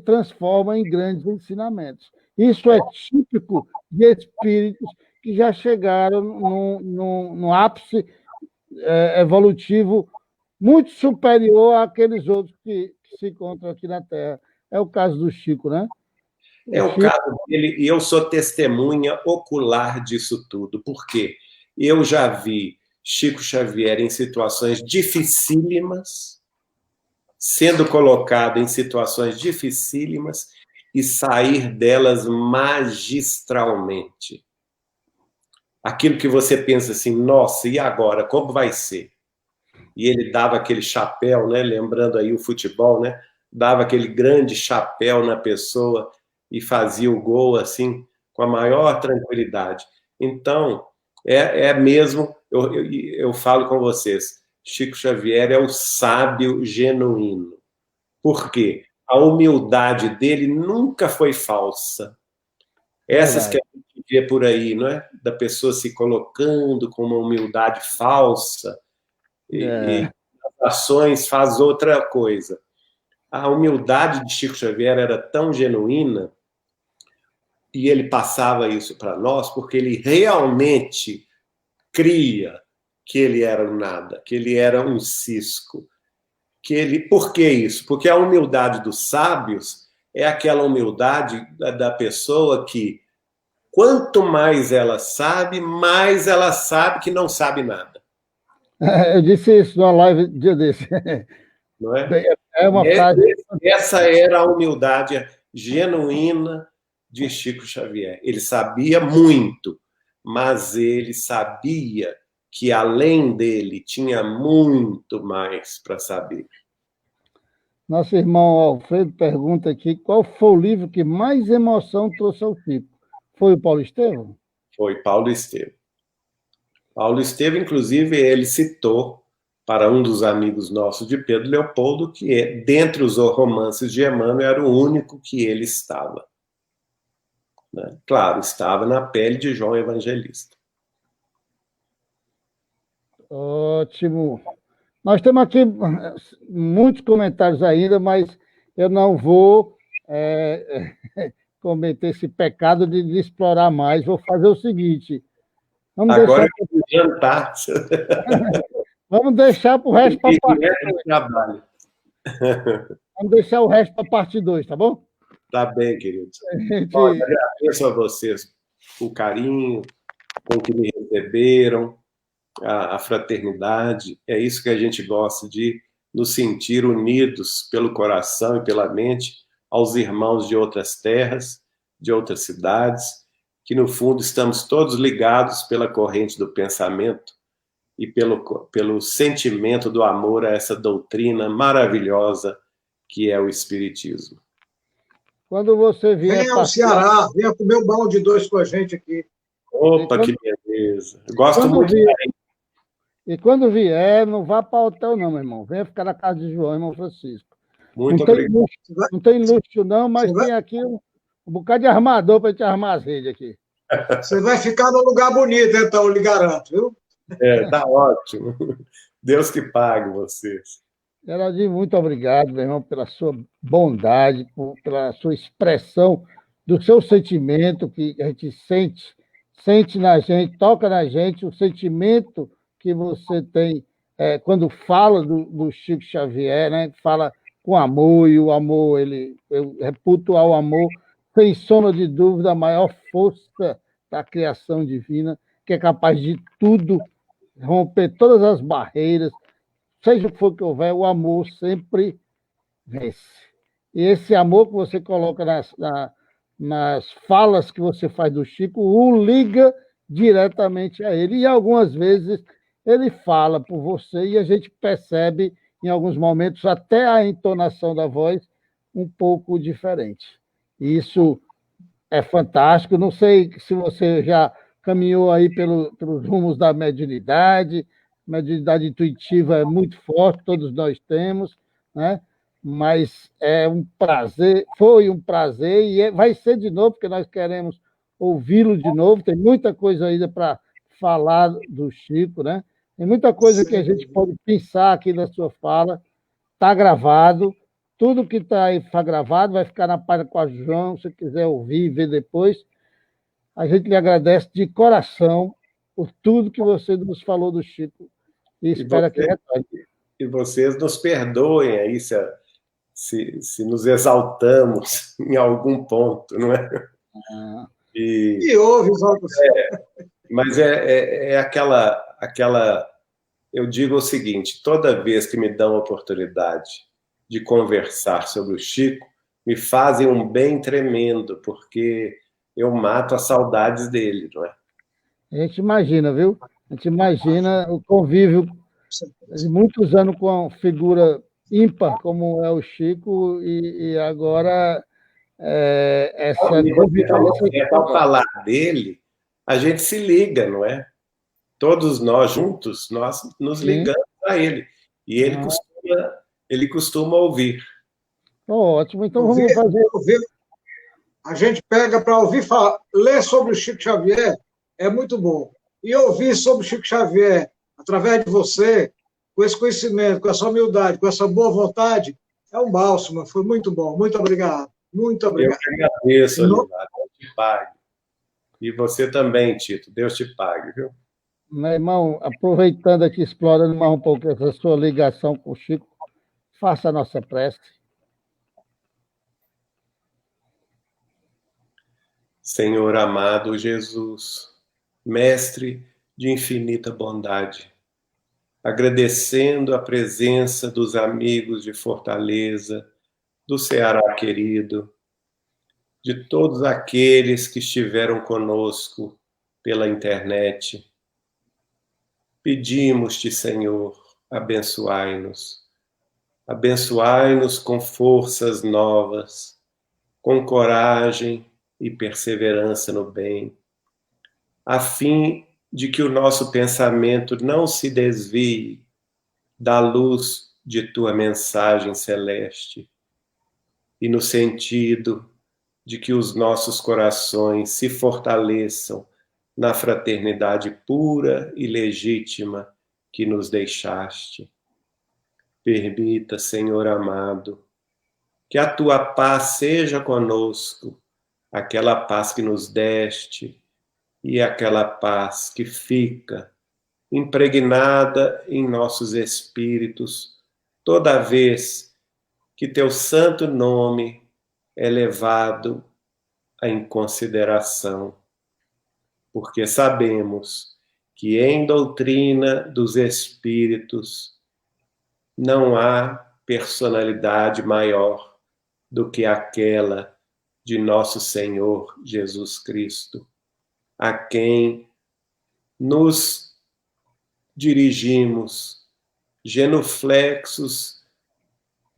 transforma em grandes ensinamentos. Isso é típico de espíritos que já chegaram no ápice evolutivo muito superior àqueles outros que se encontram aqui na Terra. É o caso do Chico, né? O caso dele, e eu sou testemunha ocular disso tudo. Por quê? Eu já vi Chico Xavier em situações dificílimas, sendo colocado em situações dificílimas e sair delas magistralmente. Aquilo que você pensa assim, nossa, e agora? Como vai ser? E ele dava aquele chapéu, né? Lembrando aí o futebol, né? Dava aquele grande chapéu na pessoa e fazia o gol assim, com a maior tranquilidade. Então, mesmo, eu falo com vocês, Chico Xavier é o sábio genuíno. Por quê? A humildade dele nunca foi falsa. Essas que a gente vê por aí, não é? Da pessoa se colocando com uma humildade falsa e as ações faz outra coisa. A humildade de Chico Xavier era tão genuína e ele passava isso para nós porque ele realmente cria que ele era um nada, que ele era um cisco. Por que isso? Porque a humildade dos sábios é aquela humildade da pessoa que, quanto mais ela sabe que não sabe nada. Eu disse isso numa live dia desse. Não é? É uma frase. Essa era a humildade genuína de Chico Xavier. Ele sabia muito, mas ele sabia que além dele tinha muito mais para saber. Nosso irmão Alfredo pergunta aqui qual foi o livro que mais emoção trouxe ao Chico. Foi o Paulo Estevam? Foi Paulo Estevam. Paulo Estevam, inclusive, ele citou para um dos amigos nossos de Pedro Leopoldo que, dentre os romances de Emmanuel, era o único que ele estava. Né? Claro, estava na pele de João Evangelista. Ótimo. Nós temos aqui muitos comentários ainda, mas eu não vou cometer esse pecado de explorar mais. Vou fazer o seguinte. Agora eu vou jantar. Vamos deixar para o resto para a parte 2. Vamos deixar o resto para a parte 2, tá bom? Tá bem, querido. Olha, agradeço a vocês o carinho com que me receberam, a fraternidade. É isso que a gente gosta, de nos sentir unidos pelo coração e pela mente aos irmãos de outras terras, de outras cidades, que no fundo estamos todos ligados pela corrente do pensamento e pelo sentimento do amor a essa doutrina maravilhosa que é o Espiritismo. Quando você vier... Venha ao Ceará, venha comer um balde 2 com a gente aqui. Opa, que beleza. Eu gosto muito daí. E quando vier, não vá para o hotel não, meu irmão. Venha ficar na casa de João, irmão Francisco. Muito obrigado. Não tem luxo não, mas tem aqui um bocado de armador para te armar as redes aqui. Você vai ficar num lugar bonito, então, eu lhe garanto, viu? Tá ótimo. Deus que pague vocês. Geraldinho, muito obrigado, meu irmão, pela sua bondade, pela sua expressão do seu sentimento, que a gente sente na gente, toca na gente, o sentimento que você tem quando fala do Chico Xavier, né? Fala com amor, e o amor, eu reputo ao amor, sem sombra de dúvida, a maior força da criação divina, que é capaz de tudo, romper todas as barreiras, seja o que for que houver, o amor sempre vence. E esse amor que você coloca nas falas que você faz do Chico, o liga diretamente a ele. E algumas vezes ele fala por você e a gente percebe, em alguns momentos, até a entonação da voz um pouco diferente. Isso é fantástico. Não sei se você já caminhou aí pelos rumos da mediunidade. A mediunidade intuitiva é muito forte, todos nós temos, né? Mas é um prazer, foi um prazer e vai ser de novo, porque nós queremos ouvi-lo de novo. Tem muita coisa ainda para falar do Chico, né? Tem muita coisa que a gente pode pensar aqui na sua fala. Está gravado, tudo que está aí está gravado, vai ficar na página com a João, se quiser ouvir e ver depois. A gente lhe agradece de coração por tudo que você nos falou do Chico e espera que retorne. E vocês nos perdoem aí se nos exaltamos em algum ponto, não é? E houve exaltação. Mas é aquela... Eu digo o seguinte, toda vez que me dão a oportunidade de conversar sobre o Chico, me fazem um bem tremendo, porque eu mato as saudades dele, não é? A gente imagina, viu? A gente imagina o convívio de muitos anos com uma figura ímpar como é o Chico e agora essa convivência... Ao falar dele, a gente se liga, não é? Todos nós juntos, nós nos ligamos a ele. E ele costuma ouvir. Ótimo, então vamos fazer... A gente pega para ouvir falar, ler sobre o Chico Xavier é muito bom. E ouvir sobre o Chico Xavier, através de você, com esse conhecimento, com essa humildade, com essa boa vontade, é um bálsamo. Foi muito bom. Muito obrigado. Muito obrigado. Eu que agradeço, Olivar. Deus te pague. E você também, Tito. Deus te pague, viu? Meu irmão, aproveitando aqui, explorando mais um pouco essa sua ligação com o Chico, faça a nossa prece. Senhor amado Jesus, Mestre de infinita bondade, agradecendo a presença dos amigos de Fortaleza, do Ceará querido, de todos aqueles que estiveram conosco pela internet. Pedimos-te, Senhor, abençoai-nos. Abençoai-nos com forças novas, com coragem e perseverança no bem, a fim de que o nosso pensamento não se desvie da luz de tua mensagem celeste e no sentido de que os nossos corações se fortaleçam na fraternidade pura e legítima que nos deixaste. Permita, Senhor amado, que a tua paz seja conosco, aquela paz que nos deste e aquela paz que fica impregnada em nossos espíritos toda vez que teu santo nome é levado em consideração, porque sabemos que em doutrina dos espíritos não há personalidade maior do que aquela de nosso Senhor Jesus Cristo, a quem nos dirigimos, genuflexos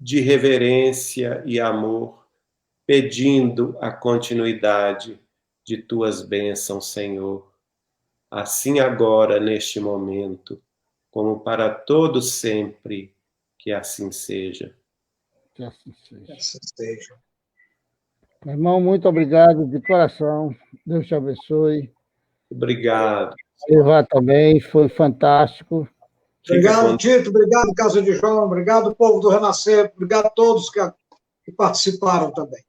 de reverência e amor, pedindo a continuidade de tuas bênçãos, Senhor, assim agora, neste momento, como para todo sempre, que assim seja. Que assim seja. Que assim seja. Meu irmão, muito obrigado de coração. Deus te abençoe. Obrigado. Levar também, foi fantástico. Obrigado, Tito. Obrigado, Casa de João. Obrigado, povo do Renascer. Obrigado a todos que participaram também.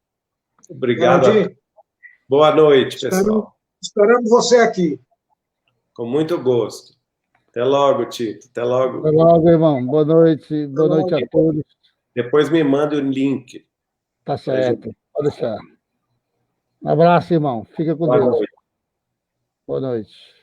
Obrigado. Boa noite, pessoal. Esperamos você aqui. Com muito gosto. Até logo, Tito. Até logo. Até logo, irmão. Boa noite. Boa noite a todos. Depois me manda o link. Tá certo. Pode deixar. Um abraço, irmão. Fica com Deus. Boa noite. Boa noite.